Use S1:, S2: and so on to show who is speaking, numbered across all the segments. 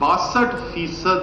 S1: 62%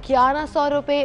S2: 1100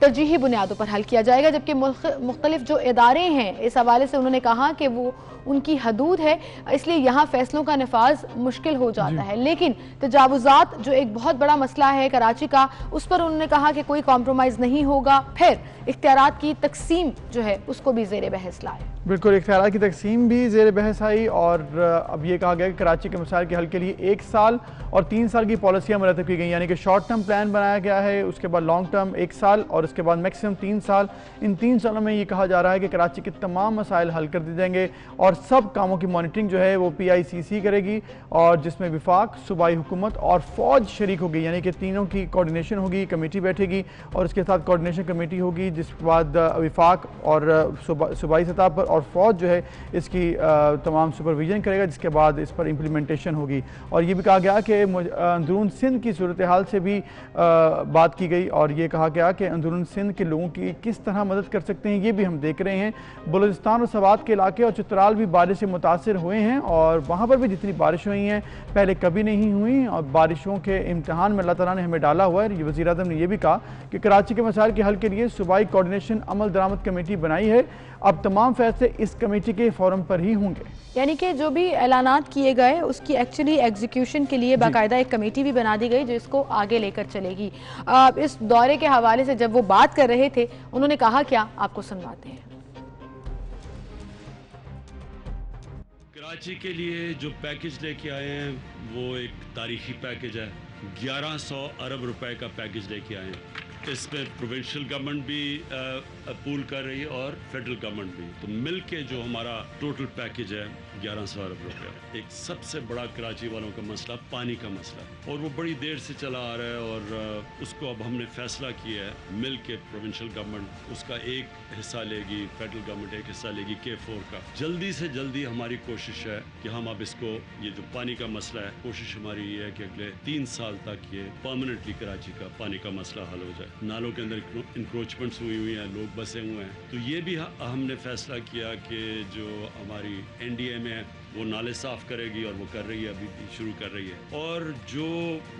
S2: ترجیحی بنیادوں پر حل کیا جائے گا، جبکہ مختلف جو ادارے ہیں اس حوالے سے انہوں نے کہا کہ وہ ان کی حدود ہے، اس لیے یہاں فیصلوں کا نفاذ مشکل ہو جاتا ہے۔ لیکن تجاوزات جو ایک بہت بڑا مسئلہ ہے کراچی کا، اس پر انہوں نے کہا کہ کوئی کمپرومائز نہیں ہوگا، پھر اختیارات کی تقسیم جو ہے اس کو بھی زیر بحث لائے۔
S3: بالکل، اختیارات کی تقسیم بھی زیر بحث آئی، اور اب یہ کہا گیا کہ کراچی کے مسائل کے حل کے لیے 1 سال اور 3 سال کی پالیسیاں مرتب کی گئی، یعنی کہ شارٹ ٹرم پلان بنایا گیا ہے، اس کے بعد لانگ ٹرم 1 سال اور اس کے بعد میکسیمم 3 سال۔ ان 3 سالوں میں یہ کہا جا رہا ہے کہ کراچی کے تمام مسائل حل کر دیے جائیں گے، اور سب کاموں کی مانیٹرنگ جو ہے وہ PICC کرے گی، اور جس میں وفاق، صوبائی حکومت اور فوج شریک ہوگی، یعنی کہ تینوں کی کوارڈینیشن ہوگی، کمیٹی بیٹھے گی اور اس کے ساتھ کوارڈینیشن کمیٹی ہوگی، جس کے بعد وفاق اور صوبائی سطح پر اور فوج جو ہے اس کی تمام سپرویژن کرے گا، جس کے بعد اس پر امپلیمنٹیشن ہوگی۔ اور یہ بھی کہا گیا کہ اندرون سندھ کی صورتحال سے بھی بات کی گئی، اور یہ کہا گیا کہ اندرون سندھ کے لوگوں کی کس طرح مدد کر سکتے ہیں یہ بھی ہم دیکھ رہے ہیں۔ بلوچستان اور سوات کے علاقے اور چترال بھی بارش سے متاثر ہوئے ہیں، اور وہاں پر بھی جتنی بارش ہوئی ہیں پہلے کبھی نہیں ہوئی، اور بارشوں کے امتحان میں اللہ تعالیٰ نے ہمیں ڈالا ہوا ہے۔ وزیر اعظم نے یہ بھی کہا کہ کراچی کے مسائل کے حل کے لیے صوبائی کوارڈینیشن عمل درآمد کمیٹی بنائی ہے، اب تمام فیصلے اس کمیٹی کے فورم پر ہی ہوں گے۔
S2: یعنی کہ جو بھی اعلانات کیے گئے اس کی ایکچولی ایگزیکیوشن کے لیے باقاعدہ ایک کمیٹی بھی بنا دی گئی جو اس کو آگے لے کر چلے گی۔ اس دورے کے حوالے سے جب وہ بات کر رہے تھے انہوں نے کہا کیا، آپ کو سنواتے ہیں۔
S4: کراچی کے لیے جو پیکج لے کے آئے ہیں وہ ایک تاریخی پیکج ہے، 1100 ارب روپے کا پیکج لے کے آئے ہیں۔ اس میں پروونشل گورنمنٹ بھی پول کر رہی ہے اور فیڈرل گورنمنٹ بھی، تو مل کے جو ہمارا ٹوٹل پیکج ہے 1100 ارب روپے۔ ایک سب سے بڑا کراچی والوں کا مسئلہ پانی کا مسئلہ ہے، اور وہ بڑی دیر سے چلا آ رہا ہے، اور اس کو اب ہم نے فیصلہ کیا ہے مل کے پروونشل گورنمنٹ اس کا ایک حصہ لے گی، فیڈرل گورنمنٹ ایک حصہ لے گی K4 کا۔ جلدی سے جلدی ہماری کوشش ہے کہ ہم اب اس کو، یہ جو پانی کا مسئلہ ہے، کوشش ہماری یہ ہے کہ اگلے 3 سال تک یہ پرماننٹلی کراچی کا پانی کا مسئلہ حل ہو جائے۔ نالوں کے اندر انکروچمنٹس ہوئی ہیں، لوگ بسے ہوئے ہیں، تو یہ بھی ہم نے فیصلہ کیا کہ جو ہماری NDA میں وہ نالے صاف کرے گی، اور وہ کر رہی ہے، ابھی شروع کر رہی ہے۔ اور جو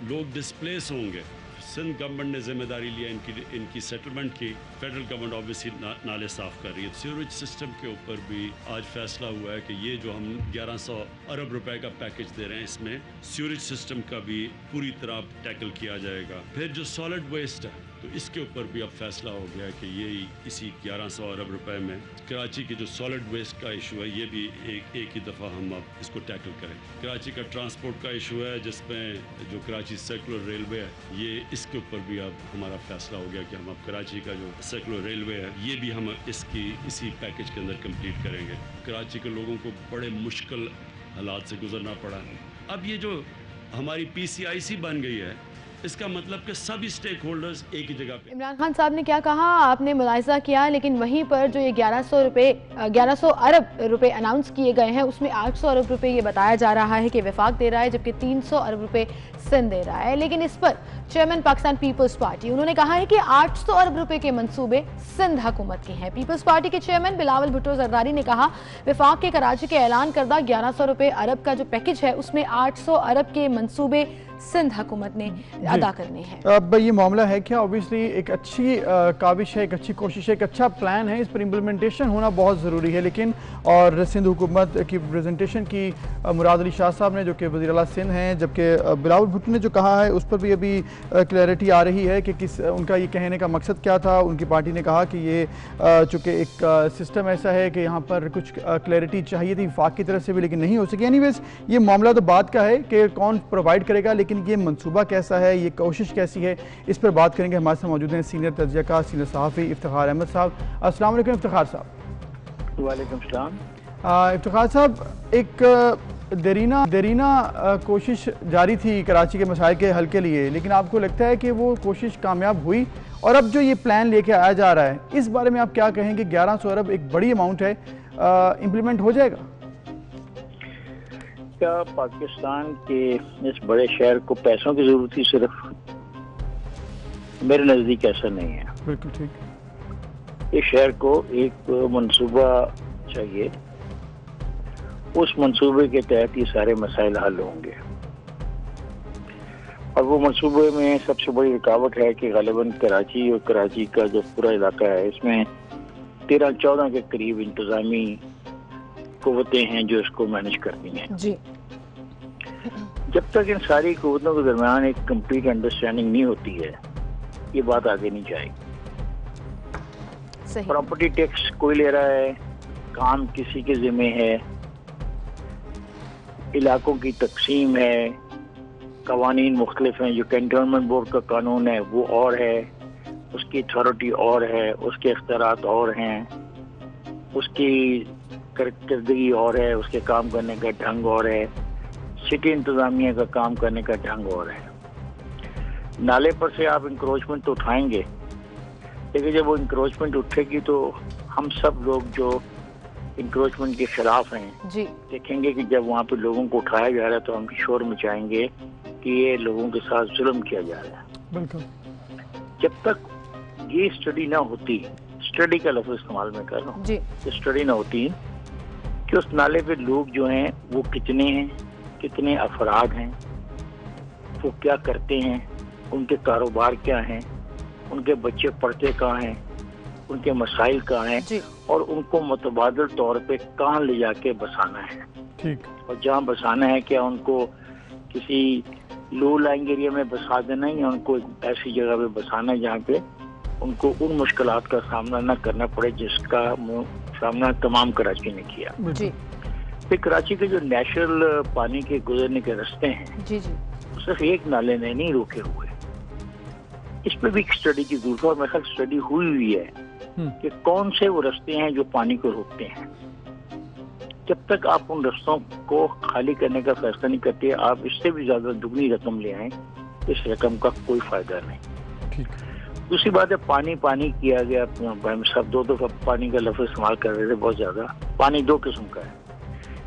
S4: لوگ ڈسپلیس ہوں گے، سندھ گورنمنٹ نے ذمہ داری لیا ان کی سیٹلمنٹ کی، فیڈرل گورنمنٹ آبویسلی نالے صاف کر رہی ہے۔ سیوریج سسٹم کے اوپر بھی آج فیصلہ ہوا ہے کہ یہ جو ہم 1100 ارب روپے کا پیکج دے رہے ہیں، اس میں سیوریج سسٹم کا بھی پوری طرح ٹیکل کیا جائے گا۔ پھر جو سالڈ ویسٹ ہے تو اس کے اوپر بھی اب فیصلہ ہو گیا کہ یہ اسی 1100 ارب روپے میں کراچی کی جو سالڈ ویسٹ کا ایشو ہے یہ بھی ایک ہی دفعہ ہم اب اس کو ٹیکل کریں۔ کراچی کا ٹرانسپورٹ کا ایشو ہے، جس میں جو کراچی سرکولر ریلوے ہے، یہ اس کے اوپر بھی اب ہمارا فیصلہ ہو گیا کہ ہم اب کراچی کا جو سرکولر ریلوے ہے یہ بھی ہم اسی پیکج کے اندر کمپلیٹ کریں گے۔ کراچی کے لوگوں کو بڑے مشکل حالات سے گزرنا پڑا۔ اب یہ جو ہماری PCIC بن گئی ہے، اس کا مطلب کہ سبھی سٹیک ہولڈرز ایک ہی جگہ پہ۔
S2: عمران خان صاحب نے کیا کہا آپ نے ملاحظہ کیا، لیکن وہیں پر جو یہ 1100 ارب روپے اناؤنس کیے گئے ہیں اس میں 800 ارب روپے یہ بتایا جا رہا ہے کہ وفاق دے رہا ہے، جبکہ 300 ارب روپے سندھ دے رہا ہے۔ لیکن اس پر چیئرمین پاکستان پیپلز پارٹی انہوں نے کہا ہے کہ 800 ارب روپے کے منصوبے سندھ حکومت کے ہیں۔ پیپلز پارٹی کے چیئرمین بلاول بھٹو زرداری نے کہا وفاق کے کراچی کے اعلان کردہ 1100 روپے ارب کا جو پیکج ہے اس میں 800 ارب کے منصوبے سندھ حکومت نے ادا کرنے ہیں۔
S3: اب یہ معاملہ ہے کیا، اوبیسلی ایک اچھی کاوش ہے، ایک اچھی کوشش ہے، ایک اچھا پلان ہے، اس پر امپلیمنٹیشن ہونا بہت ضروری ہے۔ لیکن اور سندھ حکومت کی پریزنٹیشن کی مراد علی شاہ صاحب نے جو کہ وزیر اعلیٰ سندھ ہیں، جبکہ بلاول بھٹو نے جو کہا ہے اس پر بھی ابھی کلیئرٹی آ رہی ہے کہ ان کا یہ کہنے کا مقصد کیا تھا۔ ان کی پارٹی نے کہا کہ یہ چونکہ ایک سسٹم ایسا ہے کہ یہاں پر کچھ کلیئرٹی چاہیے تھی وفاق کی طرف سے بھی، لیکن نہیں ہو سکی۔ اینی ویز یہ معاملہ تو بات کا ہے کہ کون پرووائڈ کرے گا، لیکن یہ منصوبہ کیسا ہے، یہ کوشش کیسی ہے، اس پر بات کریں گے۔ ہمارے ساتھ موجود ہیں سینئر تجزیہ کار، سینئر صحافی افتخار احمد صاحب۔ السلام علیکم افتخار صاحب۔
S5: وعلیکم السلام۔
S3: افتخار صاحب، ایک دیرینہ کوشش جاری تھی کراچی کے مسائل کے حل کے لیے، لیکن آپ کو لگتا ہے کہ وہ کوشش کامیاب ہوئی؟ اور اب جو یہ پلان لے کے آیا جا رہا ہے اس بارے میں آپ کیا کہیں گے؟ 1100 ارب ایک بڑی اماؤنٹ ہے، امپلیمنٹ ہو جائے گا؟
S5: کیا پاکستان کے اس بڑے شہر کو پیسوں کی ضرورت تھی صرف؟ میرے نزدیک ایسا نہیں ہے۔
S3: بالکل ٹھیک۔
S5: اس شہر کو ایک منصوبہ چاہیے، اس منصوبے کے تحت یہ سارے مسائل حل ہوں گے۔ اب وہ منصوبے میں سب سے بڑی رکاوٹ ہے کہ غالباً کراچی اور کراچی کا جو پورا علاقہ ہے اس میں 13-14 کے قریب انتظامی قوتیں ہیں جو اس کو مینج کرتی ہیں.
S2: جی.
S5: جب تک ان ساری قوتوں کے درمیان ایک کمپلیٹ انڈرسٹینڈنگ نہیں ہوتی ہے یہ بات آگے نہیں جائے گی. پراپرٹی ٹیکس کوئی لے رہا ہے, کام کسی کے ذمہ ہے, علاقوں کی تقسیم ہے, قوانین مختلف ہیں. جو کنٹونمنٹ بورڈ کا قانون ہے وہ اور ہے, اس کی اتھارٹی اور ہے, اس کے اختیارات اور ہیں, اس کی کارکردگی اور ہے, اس کے کام کرنے کا ڈھنگ اور ہے, سٹی انتظامیہ کا کام کرنے کا ڈھنگ اور ہے. نالے پر سے آپ انکروچمنٹ تو اٹھائیں گے, لیکن جب وہ انکروچمنٹ اٹھے گی تو ہم سب لوگ جو انکروچمنٹ کے خلاف ہیں
S2: جی
S5: دیکھیں گے کہ جب وہاں پہ لوگوں کو اٹھایا جا رہا ہے تو ہم شور مچائیں گے کہ یہ لوگوں کے ساتھ ظلم کیا جا رہا ہے.
S3: بالکل.
S5: جب تک یہ اسٹڈی نہ ہوتی, اسٹڈی کا لفظ استعمال میں کر رہا ہوں,
S2: جی
S5: اسٹڈی نہ ہوتی کہ اس نالے پہ لوگ جو ہیں وہ کتنے ہیں, کتنے افراد ہیں, وہ کیا کرتے ہیں, ان کے کاروبار کیا ہیں, ان کے بچے پڑھتے کہاں ہیں, ان کے مسائل کہاں ہیں,
S2: جی
S5: اور ان کو متبادل طور پہ کہاں لے جا کے بسانا ہے.
S3: ٹھیک.
S5: اور جہاں بسانا ہے کیا ان کو کسی لو لائنگ ایریا میں بسا دینا ہے یا ان کو ایک ایسی جگہ پہ بسانا ہے جہاں پہ ان کو ان مشکلات کا سامنا نہ کرنا پڑے جس کا سامنا تمام کراچی نے کیا.
S2: جی.
S5: پھر کراچی کے جو نیچرل پانی کے گزرنے کے راستے ہیں
S2: جی جی
S5: صرف ایک نالے نے نہیں روکے ہوئے, اس پہ بھی ایک اسٹڈی کی ضرورت ہے. اور میرے خیال اسٹڈی ہوئی ہے کہ کون سے وہ راستے ہیں جو پانی کو روکتے ہیں. جب تک آپ ان رستوں کو خالی کرنے کا فیصلہ نہیں کرتے آپ اس سے بھی زیادہ دگنی رقم لے آئیں, اس رقم کا کوئی فائدہ نہیں. دوسری بات ہے پانی کیا گیا, سب دو دفعہ پانی کا لفظ استعمال کر رہے تھے بہت زیادہ. پانی دو قسم کا ہے,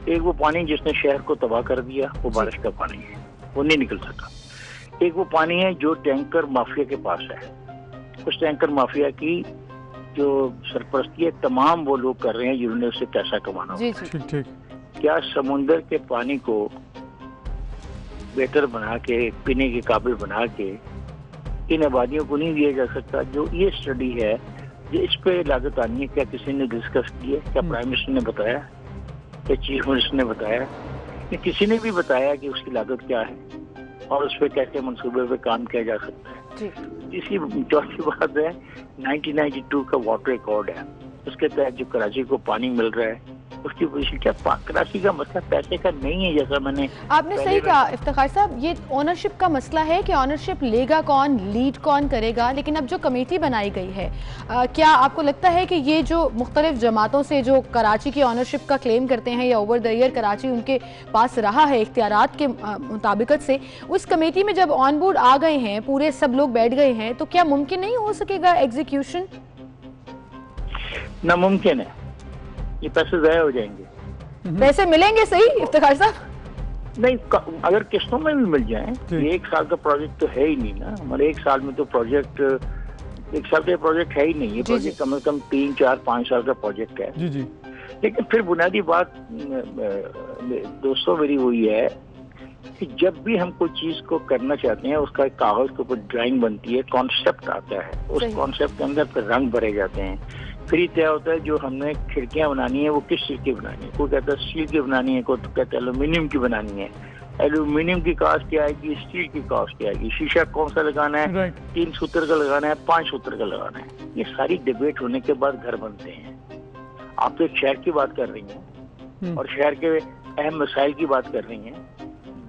S5: ایک وہ پانی جس نے شہر کو تباہ کر دیا وہ بارش کا پانی ہے, وہ نہیں نکل سکا. ایک وہ پانی ہے جو ٹینکر مافیا کے پاس ہے. اس ٹینکر مافیا کی جو سرپرستی ہے تمام وہ لوگ کر رہے ہیں جنہوں نے اس سے پیسہ کمانا.
S2: جی
S3: ٹھیک.
S5: کیا سمندر کے پانی کو بہتر بنا کے پینے کے قابل بنا کے ان آبادیوں کو نہیں دیا جا سکتا؟ جو یہ اسٹڈی ہے جو اس پہ لاگت آنی ہے, کیا کسی نے ڈسکس کی ہے؟ کیا پرائم منسٹر نے بتایا, کیا چیف منسٹر نے بتایا, یا کسی نے بھی بتایا کہ اس کی لاگت کیا ہے اور اس پہ کیسے منصوبے پہ کام کیا جا سکتا ہے؟ اسی چوتھی بات ہے 1992 کا واٹر ریکارڈ ہے, اس کے تحت جو کراچی کو پانی مل رہا ہے اس کی پوزیشن کیا؟ کراچی کا مسئلہ پیسے کا نہیں ہے, جیسا میں نے
S2: آپ نے صحیح کہا افتخار صاحب. یہ اونرشپ کا مسئلہ ہے کہ اونرشپ لے گا کون, لیڈ کون کرے گا. لیکن اب جو کمیٹی بنائی گئی ہے, کیا آپ کو لگتا ہے کہ یہ جو مختلف جماعتوں سے جو کراچی کی اونرشپ کا کلیم کرتے ہیں یا اوور دا ایئر کراچی ان کے پاس رہا ہے اختیارات کے مطابقت سے, اس کمیٹی میں جب آن بورڈ آ گئے ہیں, پورے سب لوگ بیٹھ گئے ہیں, تو کیا ممکن نہیں ہو سکے گا ایگزیکیوشن؟
S5: ناممکن ہے, یہ پیسے ضائع ہو جائیں گے.
S2: پیسے ملیں گے صحیح افتخار صاحب؟
S5: نہیں, اگر قسطوں میں بھی مل جائیں. یہ ایک سال کا پروجیکٹ تو ہے ہی نہیں نا ہمارے. ایک سال میں تو پروجیکٹ, ایک سال کا پروجیکٹ ہے ہی نہیں. یہ پروجیکٹ کم از کم 3-4-5 سال کا پروجیکٹ ہے. لیکن پھر بنیادی بات دوستوں میری وہی ہے کہ جب بھی ہم کوئی چیز کو کرنا چاہتے ہیں اس کا ایک کاغذ کے اوپر ڈرائنگ بنتی ہے, کانسیپٹ آتا ہے, اس کانسیپٹ کے اندر پھر رنگ بھرے جاتے ہیں. پھر یہ طے ہوتا ہے جو ہم نے کھڑکیاں بنانی ہیں وہ کس چیز کی بنانی ہے. کوئی کہتا ہے اسٹیل کی بنانی ہے, کوئی کہتا ہے ایلومینیم کی بنانی ہے. ایلومینیم کی کاسٹ کیا آئے گی, اسٹیل کی کاسٹ کیا آئے گی, شیشہ کون سا لگانا ہے, 3 سوتر کا لگانا ہے, 5 سوتر کا لگانا ہے. یہ ساری ڈیبیٹ ہونے کے بعد گھر بنتے ہیں. آپ تو ایک شہر کی بات کر رہی ہیں اور شہر کے اہم مسائل کی بات کر رہی ہیں.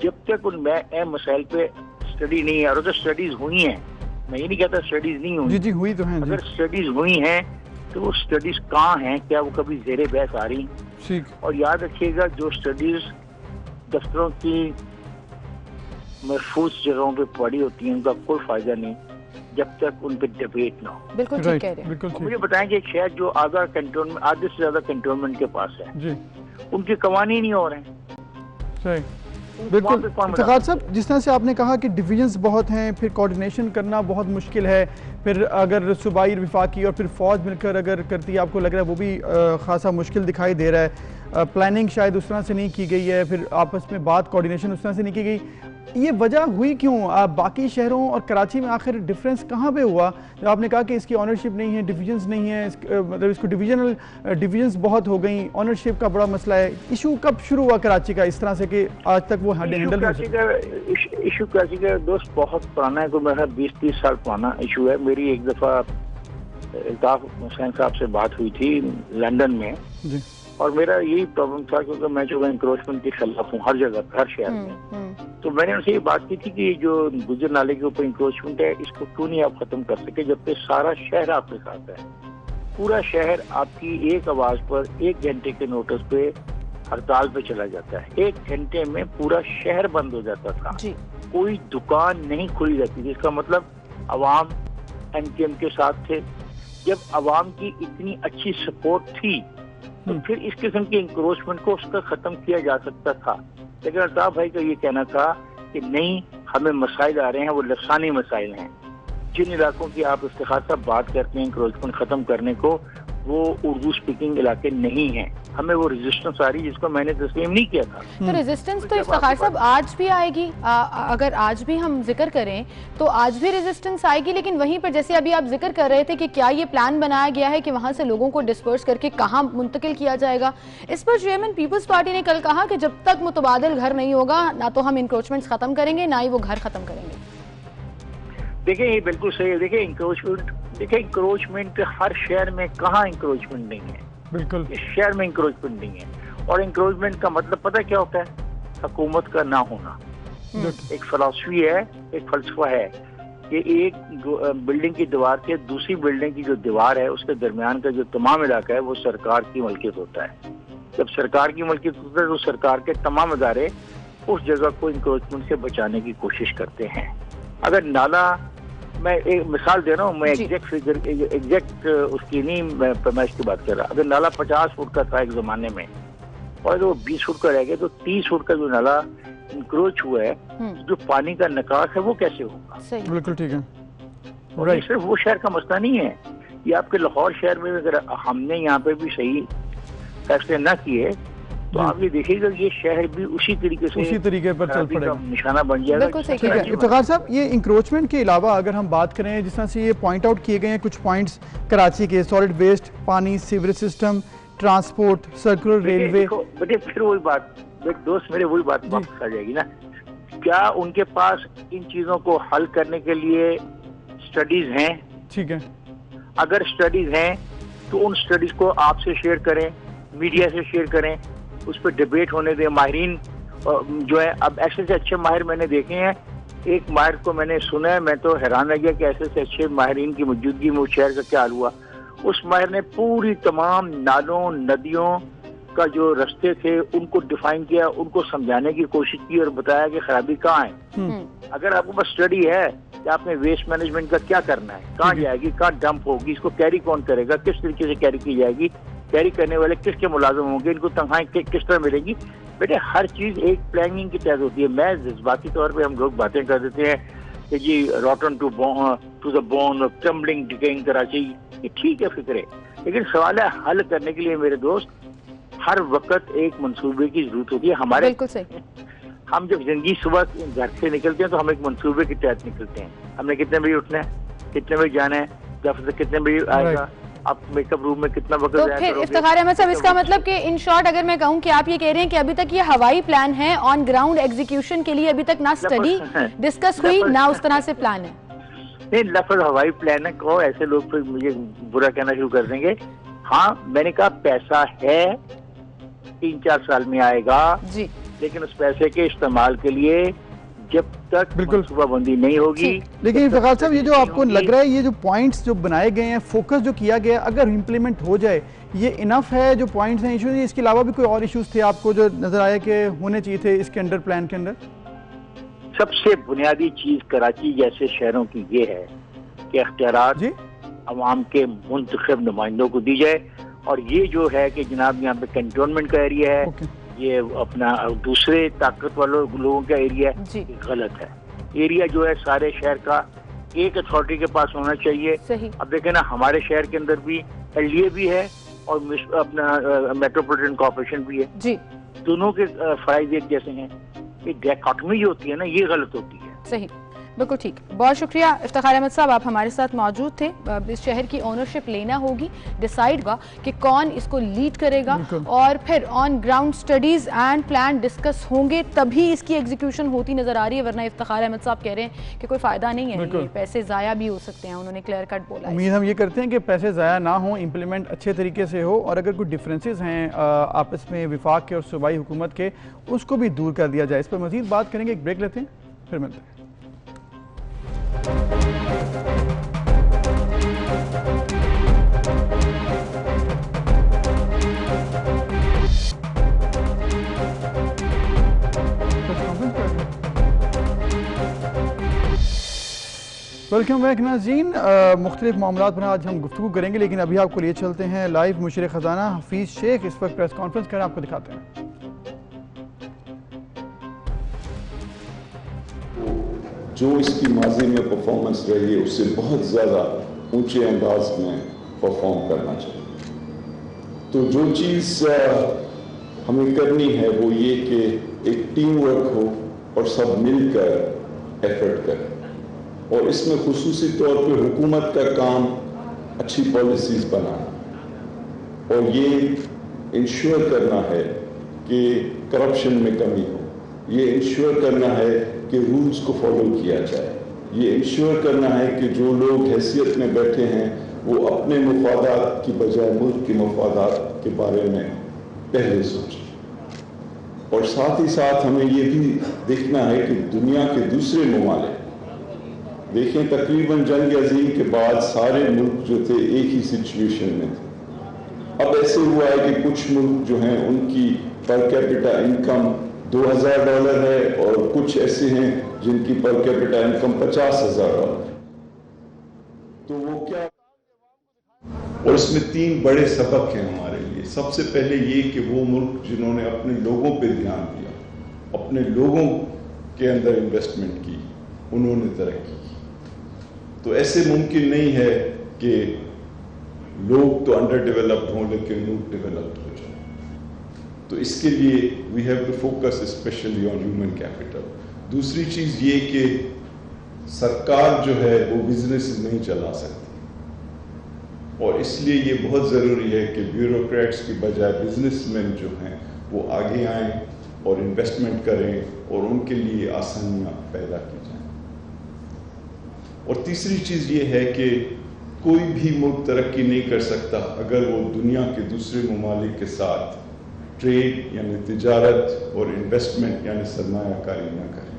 S5: جب تک ان اہم مسائل پہ اسٹڈی نہیں ہے, اور اگر اسٹڈیز ہوئی ہیں, میں یہ نہیں کہتا اسٹڈیز نہیں ہوئی,
S3: جی ہوئی تو ہیں,
S5: اگر اسٹڈیز ہوئی ہیں تو وہ اسٹڈیز کہاں ہیں, کیا وہ کبھی زیر بحث آ رہی ہیں؟ اور یاد رکھیے گا جو اسٹڈیز دفتروں کی محفوظ جگہوں پہ پڑی ہوتی ہیں ان کا کوئی فائدہ نہیں جب تک ان پہ ڈیبیٹ نہ ہو.
S2: بالکل ٹھیک کہہ رہے ہیں.
S5: مجھے بتائیں کہ ایک شہر جو آدھے سے زیادہ کنٹونمنٹ کے پاس ہے, ان کے قوانین نہیں ہو رہے ہیں.
S3: بالکل افتخار صاحب, جس طرح سے آپ نے کہا کہ ڈویژنز بہت ہیں, پھر کوارڈینیشن کرنا بہت مشکل ہے, پھر اگر صوبائی وفاقی اور پھر فوج مل کر اگر کرتی, آپ کو لگ رہا ہے وہ بھی خاصا مشکل دکھائی دے رہا ہے. پلاننگ شاید اس طرح سے نہیں کی گئی ہے, پھر آپس میں بات کوارڈینیشن اس طرح سے نہیں کی گئی. یہ وجہ ہوئی کیوں؟ باقی شہروں اور کراچی میں آخر ڈیفرنس کہاں پہ ہوا؟ جب آپ نے کہا کہ اس کی آنرشپ نہیں ہے، ڈیویژنز نہیں ہیں، مطلب اس کو ڈیویژنز بہت ہو گئیں، آنرشپ کا بڑا مسئلہ ہے، ایشو کب شروع ہوا کراچی کا اس طرح سے کہ آج تک وہ ہینڈل نہیں
S5: ہو سکتا؟ ایشو کراچی کا دوست بہت پرانا ہے، کوئی میرا 20-30 سال پرانا ایشو ہے۔ میری ایک دفعہ الطاف حسین صاحب سے بات ہوئی تھی لندن میں، اور میرا یہی پرابلم تھا کیونکہ میں جو انکروچمنٹ کے خلاف ہوں ہر جگہ ہر شہر میں، تو میں نے ان سے یہ بات کی تھی کہ جو گجر نالے کے اوپر انکروچمنٹ ہے اس کو کیوں نہیں آپ ختم کر سکے، جبکہ سارا شہر آپ کے ساتھ ہے، پورا شہر آپ کی ایک آواز پر 1 گھنٹے کے نوٹس پہ ہڑتال پہ چلا جاتا ہے۔ 1 گھنٹے میں پورا شہر بند ہو جاتا تھا، کوئی دکان نہیں کھلی رہتی تھی۔ اس کا مطلب عوام این پی ایم کے ساتھ تھے۔ جب عوام کی اتنی اچھی سپورٹ تھی تو پھر اس قسم کی انکروچمنٹ کو اس کا ختم کیا جا سکتا تھا، لیکن الطاف بھائی کا یہ کہنا تھا کہ نہیں، ہمیں مسائل آ رہے ہیں، وہ لسانی مسائل ہیں۔ جن علاقوں کی آپ افتخار صاحب بات کرتے ہیں انکروچمنٹ ختم کرنے کو، وہ اردو سپیکنگ علاقے نہیں ہیں، ہمیں وہ ریزسٹنس آ رہی ہے جس کو میں نے تسلیم نہیں کیا تھا۔
S2: تو ریزسٹنس تو افتخار صاحب آج بھی آئے گی، اگر آج بھی ہم ذکر کریں تو آج بھی ریزسٹنس آئے گی، لیکن وہیں پر جیسے ابھی آپ ذکر کر رہے تھے کہ کیا یہ پلان بنایا گیا ہے کہ وہاں سے لوگوں کو ڈسپرس کر کے کہاں منتقل کیا جائے گا؟ اس پر چیئرمین پیپلز پارٹی نے کل کہا کہ جب تک متبادل گھر نہیں ہوگا نہ تو ہم انکروچمنٹس ختم کریں گے نہ ہی وہ گھر ختم کریں گے۔
S5: دیکھیں یہ بالکل صحیح ہے۔ دیکھیں انکروچمنٹ ہر شہر میں کہاں انکروچمنٹ نہیں ہے، بالکل اس شہر میں انکروچمنٹ نہیں ہے، اور انکروچمنٹ کا مطلب پتہ کیا ہوتا ہے؟ حکومت کا نہ ہونا۔ ایک فلسفی ہے، ایک فلسفہ ہے کہ ایک بلڈنگ کی دیوار سے دوسری بلڈنگ کی جو دیوار ہے اس کے درمیان کا جو تمام علاقہ ہے وہ سرکار کی ملکیت ہوتا ہے۔ جب سرکار کی ملکیت ہوتا ہے تو سرکار کے تمام ادارے اس جگہ کو انکروچمنٹ سے بچانے کی کوشش کرتے ہیں۔ اگر نالا، میں ایک مثال دے رہا ہوں، میں ایگزیکٹ اس کی نہیں، میں پیمائش کی بات کر رہا، اگر نالا 50 فٹ کا تھا ایک زمانے میں اور اگر وہ 20 فٹ کا رہ گیا تو 30 فٹ کا جو نالا انکروچ ہوا ہے، جو پانی کا نکاس ہے وہ کیسے ہوگا؟
S3: بالکل ٹھیک ہے۔
S5: اور یہ صرف وہ شہر کا مسئلہ نہیں ہے، یہ آپ کے لاہور شہر میں اگر ہم نے یہاں پہ بھی صحیح فیصلے نہ کیے تو آپ یہ دیکھیے گا یہ شہر بھی اسی طریقے پر چل پڑے گا، نشانہ بن جائے گا۔
S3: ٹھیک ہے افتخار صاحب، یہ انکروچمنٹ کے علاوہ اگر ہم بات کریں جس طرح سے یہ پوائنٹ آؤٹ کیے گئے ہیں کچھ پوائنٹس کراچی کے، سالڈ ویسٹ، پانی، sewerage system, transport, circular railway,
S5: پھر وہی بات دوست میرے وہی بات واپس آ جائے گی نا، کیا ان کے پاس ان چیزوں کو حل کرنے کے لیے اسٹڈیز ہیں؟ ٹھیک ہے، اگر اسٹڈیز ہیں تو ان اسٹڈیز کو آپ سے شیئر کریں، میڈیا سے شیئر کریں، اس پہ ڈیبیٹ ہونے دیں۔ ماہرین جو ہے، اب ایسے سے اچھے ماہر میں نے دیکھے ہیں، ایک ماہر کو میں نے سنا ہے، میں تو حیران رہ گیا کہ ایسے سے اچھے ماہرین کی موجودگی میں اس شہر کا کیا حال ہوا۔ اس ماہر نے پوری تمام نالوں، ندیوں کا جو رستے تھے ان کو ڈیفائن کیا، ان کو سمجھانے کی کوشش کی اور بتایا کہ خرابی کہاں ہے۔ اگر آپ کو بس اسٹڈی ہے کہ آپ نے ویسٹ مینجمنٹ کا کیا کرنا ہے، کہاں جائے گی، کہاں ڈمپ ہوگی، اس کو کیری کون کرے گا، کس طریقے سے کیری کی جائے گی، کیری کرنے والے کس کے ملازم ہوں گے، ان کو تنخواہیں کس طرح ملے گی، بیٹے ہر چیز ایک پلاننگ کے تحت ہوتی ہے۔ میں جذباتی طور پہ ہم لوگ باتیں کر دیتے ہیں کہ جی روٹن to the bone, crumbling ڈیکیئنگ Karachi, یہ ٹھیک ہے فکر ہے، لیکن سوال ہے حل کرنے کے لیے میرے دوست ہر وقت ایک منصوبے کی ضرورت ہوتی ہے۔ ہمارے ہم جب زندگی صبح گھر سے نکلتے ہیں تو ہم ایک منصوبے کے تحت نکلتے ہیں، ہم نے کتنے بجے اٹھنا ہے، کتنے بجے جانا ہے، دفتر کتنے بجے آئے گا، آپ میک اپ روم میں کتنا وقت
S2: تو پھر افتخار احمد صاحب اس کا مطلب کہ ان شارٹ اگر میں کہوں کہ آپ یہ کہہ رہے ہیں کہ ابھی تک یہ ہوائی پلان ہے، آن گراؤنڈ ایگزیکیوشن کے لیے ابھی تک نہ اسٹڈی ڈسکس ہوئی نہ اس طرح سے پلان ہے؟
S5: نہیں، لفظ ہوائی پلان ہے کہو، ایسے لوگ پھر مجھے برا کہنا شروع کر دیں گے۔ ہاں میں نے کہا پیسہ ہے، 3-4 سال میں آئے گا جی، لیکن اس پیسے کے استعمال کے لیے جب تک منصوبہ بندی نہیں ہوگی۔
S3: لیکن افتخار صاحب یہ جو آپ کو لگ رہا ہے یہ جو پوائنٹس جو بنائے گئے ہیں، فوکس جو کیا گیا، اگر امپلیمنٹ ہو جائے یہ انف ہے؟ جو پوائنٹس ہیں، ایشوز ہیں، اس کے علاوہ بھی کوئی اور ایشوز تھے آپ کو جو نظر آیا کہ ہونے چاہیے تھے اس کے انڈر، پلان کے اندر؟
S5: سب سے بنیادی چیز کراچی جیسے شہروں کی یہ ہے کہ اختیارات عوام کے منتخب نمائندوں کو دی جائے، اور یہ جو ہے کہ جناب یہاں پہ کنٹونمنٹ کا ایریا ہے، یہ اپنا دوسرے طاقت والوں لوگوں کا ایریا ہے، غلط ہے۔ ایریا جو ہے سارے شہر کا ایک اتھارٹی کے پاس ہونا چاہیے۔ اب دیکھیں نا ہمارے شہر کے اندر بھی ایل ڈی اے بھی ہے اور اپنا میٹروپولیٹن کارپوریشن بھی ہے، دونوں کے فرائض ایک جیسے ہیں۔ ایک ڈائکاٹمی جو ہوتی ہے نا یہ غلط ہوتی ہے.
S2: صحیح, بالکل ٹھیک. بہت شکریہ افتخار احمد صاحب, آپ ہمارے ساتھ موجود تھے. اس شہر کی اونرشپ لینا ہوگی, ڈیسائیڈ ہوگا کہ کون اس کو لیڈ کرے گا, اور پھر on ground studies and plan discuss ہوں گے, تبھی اس کی ایگزیکیوشن ہوتی نظر آ رہی ہے. ورنہ افتخار احمد صاحب کہہ رہے ہیں کہ کوئی فائدہ نہیں ہے, یہ پیسے ضائع بھی ہو سکتے ہیں. انہوں نے کلیئر کٹ بولا.
S3: امید ہم یہ کرتے ہیں کہ پیسے ضائع نہ ہوں, امپلیمنٹ اچھے طریقے سے ہو, اور اگر کوئی ڈفرینسز ہیں آپس میں وفاق کے اور صوبائی حکومت کے, اس کو بھی دور کر دیا جائے. اس پر مزید بات کریں گے, ایک بریک لیتے ہیں, پھر ملتے ہیں. ویلکم بیک ناظرین. مختلف معاملات پر آج ہم گفتگو کریں گے, لیکن ابھی آپ کو لیے چلتے ہیں لائیو. مشیر خزانہ حفیظ شیخ اس وقت پریس کانفرنس کر رہے ہیں, آپ کو دکھاتے ہیں.
S6: جو اس کی ماضی میں پرفارمنس رہی ہے اس سے بہت زیادہ اونچے انداز میں پرفارم کرنا چاہیے. تو جو چیز ہمیں کرنی ہے وہ یہ کہ ایک ٹیم ورک ہو اور سب مل کر ایفرٹ کریں, اور اس میں خصوصی طور پہ حکومت کا کام اچھی پالیسیز بنانا, اور یہ انشور کرنا ہے کہ کرپشن میں کمی ہو, یہ انشور کرنا ہے کہ رولز کو فالو کیا جائے, یہ انشور کرنا ہے کہ جو لوگ حیثیت میں بیٹھے ہیں وہ اپنے مفادات کی بجائے ملک کے مفادات کے بارے میں پہلے سوچیں. اور ساتھ ہی ساتھ ہمیں یہ بھی دیکھنا ہے کہ دنیا کے دوسرے ممالک دیکھیں, تقریباً جنگ عظیم کے بعد سارے ملک جو تھے ایک ہی سچویشن میں تھے. اب ایسے ہوا ہے کہ کچھ ملک جو ہیں ان کی پر کیپٹا انکم $2000 ہے, اور کچھ ایسے ہیں جن کی پر کیپٹا انکم $50,000. تو وہ کیا, اور اس میں 3 بڑے سبق ہیں ہمارے لیے. سب سے پہلے یہ کہ وہ ملک جنہوں نے اپنے لوگوں پہ دھیان دیا, اپنے لوگوں کے اندر انویسٹمنٹ کی, انہوں نے ترقی کی. تو ایسے ممکن نہیں ہے کہ لوگ تو انڈر ڈیولپڈ ہوں لیکن لوگ ڈیولپڈ ہو جائیں. تو اس کے لیے we have to focus especially on human capital. دوسری چیز یہ کہ سرکار جو ہے وہ بزنس نہیں چلا سکتی, اور اس لیے یہ بہت ضروری ہے کہ بیوروکریٹس کی بجائے بزنس مین جو ہیں وہ آگے آئیں اور انویسٹمنٹ کریں, اور ان کے لیے آسانیاں پیدا کی جائیں. اور تیسری چیز یہ ہے کہ کوئی بھی ملک ترقی نہیں کر سکتا اگر وہ دنیا کے دوسرے ممالک کے ساتھ ٹریڈ یعنی تجارت اور انویسٹمنٹ یعنی سرمایہ کاری نہ کرے.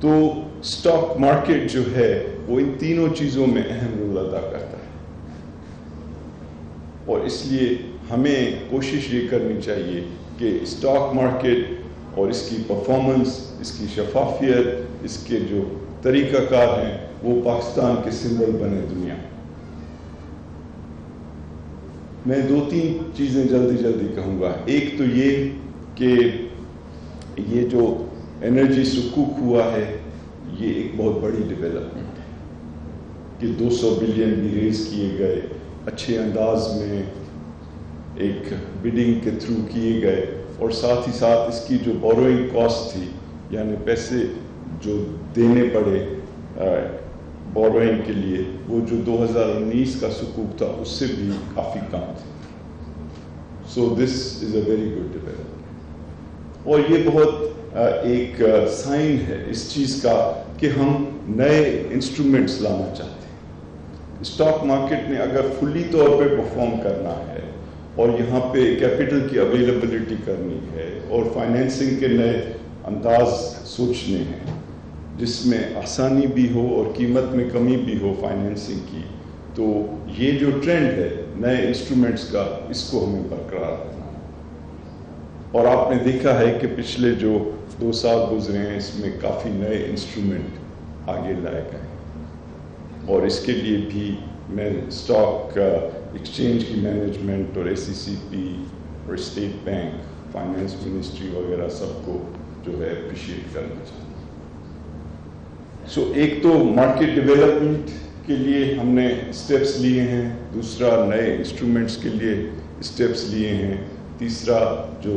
S6: تو اسٹاک مارکیٹ جو ہے وہ ان تینوں چیزوں میں اہم رول ادا کرتا ہے, اور اس لیے ہمیں کوشش یہ کرنی چاہیے کہ اسٹاک مارکیٹ اور اس کی پرفارمنس, اس کی شفافیت, اس کے جو طریقہ کار ہیں وہ پاکستان کے سمبل بنے دنیا. میں 2-3 چیزیں جلدی کہوں گا. ایک تو یہ کہ یہ جو انرجی سکوک ہوا ہے یہ ایک بہت بڑی ڈیولپمنٹ ہے کہ 200 بلین بھی ریز کیے گئے, اچھے انداز میں ایک بڈنگ کے تھرو کیے گئے, اور ساتھ ہی ساتھ اس کی جو بوروئنگ کاسٹ تھی یعنی پیسے جو دینے پڑے بوروئنگ کے لیے وہ جو 2019 کا سکوک تھا اس سے بھی کافی کم تھے. سو دس از اے ویری گڈ ڈیولپمنٹ, اور یہ بہت ایک سائن ہے اس چیز کا کہ ہم نئے انسٹرومنٹس لانا چاہتے ہیں. اسٹاک مارکیٹ نے اگر فلی طور پہ پرفارم کرنا ہے اور یہاں پہ کیپٹل کی اویلیبلٹی کرنی ہے اور فائنینسنگ کے نئے انداز سوچنے ہیں جس میں آسانی بھی ہو اور قیمت میں کمی بھی ہو فائنینسنگ کی, تو یہ جو ٹرینڈ ہے نئے انسٹرومنٹس کا اس کو ہمیں برقرار رکھنا ہے. اور آپ نے دیکھا ہے کہ پچھلے جو 2 سال گزرے ہیں اس میں کافی نئے انسٹرومنٹ آگے لائے گئے, اور اس کے لیے بھی میں اسٹاک ایکسچینج کی مینجمنٹ اور ACCP اور اسٹیٹ بینک, فائنانس منسٹری وغیرہ سب کو جو ہے اپریشیٹ کرنا چاہتا ہوں. سو ایک تو مارکیٹ ڈیولپمنٹ کے لیے ہم نے اسٹیپس لیے ہیں, دوسرا نئے انسٹرومنٹس کے لیے اسٹیپس لیے ہیں, تیسرا جو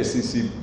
S6: SECP,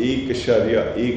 S6: 1.1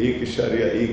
S6: 1.1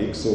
S6: 100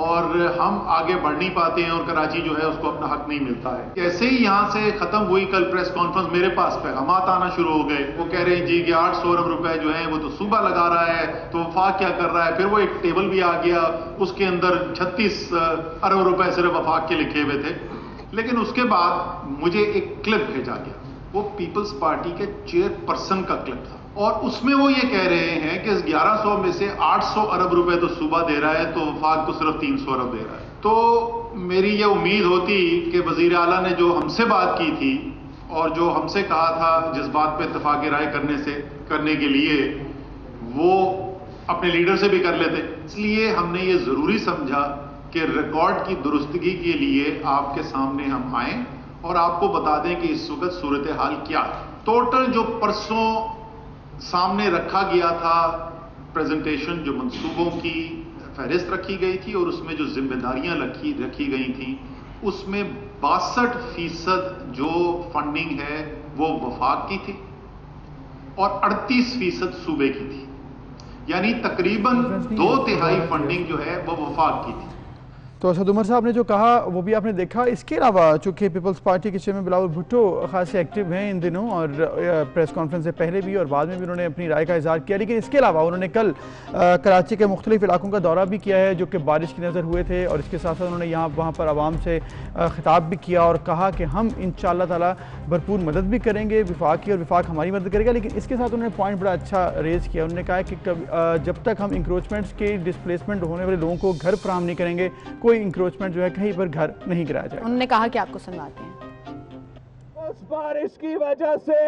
S1: اور ہم آگے بڑھ نہیں پاتے ہیں اور کراچی جو ہے اس کو اپنا حق نہیں ملتا ہے. جیسے ہی یہاں سے ختم ہوئی کل پریس کانفرنس, میرے پاس پیغامات آنا شروع ہو گئے. وہ کہہ رہے ہیں جی کہ 800 ارب روپے جو ہیں وہ تو صوبہ لگا رہا ہے, تو وفاق کیا کر رہا ہے. پھر وہ ایک ٹیبل بھی آ گیا, اس کے اندر 36 ارب روپے صرف وفاق کے لکھے ہوئے تھے. لیکن اس کے بعد مجھے ایک کلپ بھیجا گیا, وہ پیپلز پارٹی کے چیئر پرسن کا کلپ تھا, اور اس میں وہ یہ کہہ رہے ہیں کہ 1100 میں سے 800 ارب روپے تو صوبہ دے رہا ہے, تو وفاق تو صرف 300 ارب دے رہا ہے. تو میری یہ امید ہوتی کہ وزیر اعلیٰ نے جو ہم سے بات کی تھی اور جو ہم سے کہا تھا جس بات پہ اتفاق رائے کرنے کے لیے, وہ اپنے لیڈر سے بھی کر لیتے. اس لیے ہم نے یہ ضروری سمجھا کہ ریکارڈ کی درستگی کے لیے آپ کے سامنے ہم آئیں اور آپ کو بتا دیں کہ اس وقت صورتحال کیا ہے. ٹوٹل جو پرسوں سامنے رکھا گیا تھا پریزنٹیشن, جو منصوبوں کی فہرست رکھی گئی تھی اور اس میں جو ذمہ داریاں رکھی گئی تھیں, اس میں 62% جو فنڈنگ ہے وہ وفاق کی تھی اور 38% صوبے کی تھی. یعنی تقریباً 2/3 فنڈنگ جو ہے وہ وفاق کی تھی.
S3: تو اسد عمر صاحب نے جو کہا وہ بھی آپ نے دیکھا. اس کے علاوہ چونکہ پیپلز پارٹی کے چیئرمین بلاول بھٹو خاصے ایکٹیو ہیں ان دنوں, اور پریس کانفرنس سے پہلے بھی اور بعد میں بھی انہوں نے اپنی رائے کا اظہار کیا. لیکن اس کے علاوہ انہوں نے کل کراچی کے مختلف علاقوں کا دورہ بھی کیا ہے جو کہ بارش کی نظر ہوئے تھے, اور اس کے ساتھ ساتھ انہوں نے وہاں پر عوام سے خطاب بھی کیا اور کہا کہ ہم انشاءاللہ تعالی بھرپور مدد بھی کریں گے وفاق کی, اور وفاق ہماری مدد کرے گا. لیکن اس کے ساتھ انہوں نے پوائنٹ بڑا اچھا ریز کیا. انہوں نے کہا کہ جب تک ہم انکروچمنٹس کے ڈسپلیسمنٹ ہونے والے لوگوں کو گھر فراہم نہیں کریں گے, کوئی انکروچمنٹ جو ہے کہیں پر گھر نہیں گرایا جائے.
S2: انہوں نے کہا کہ آپ کو سنواتے ہیں.
S7: اس بارش کی وجہ سے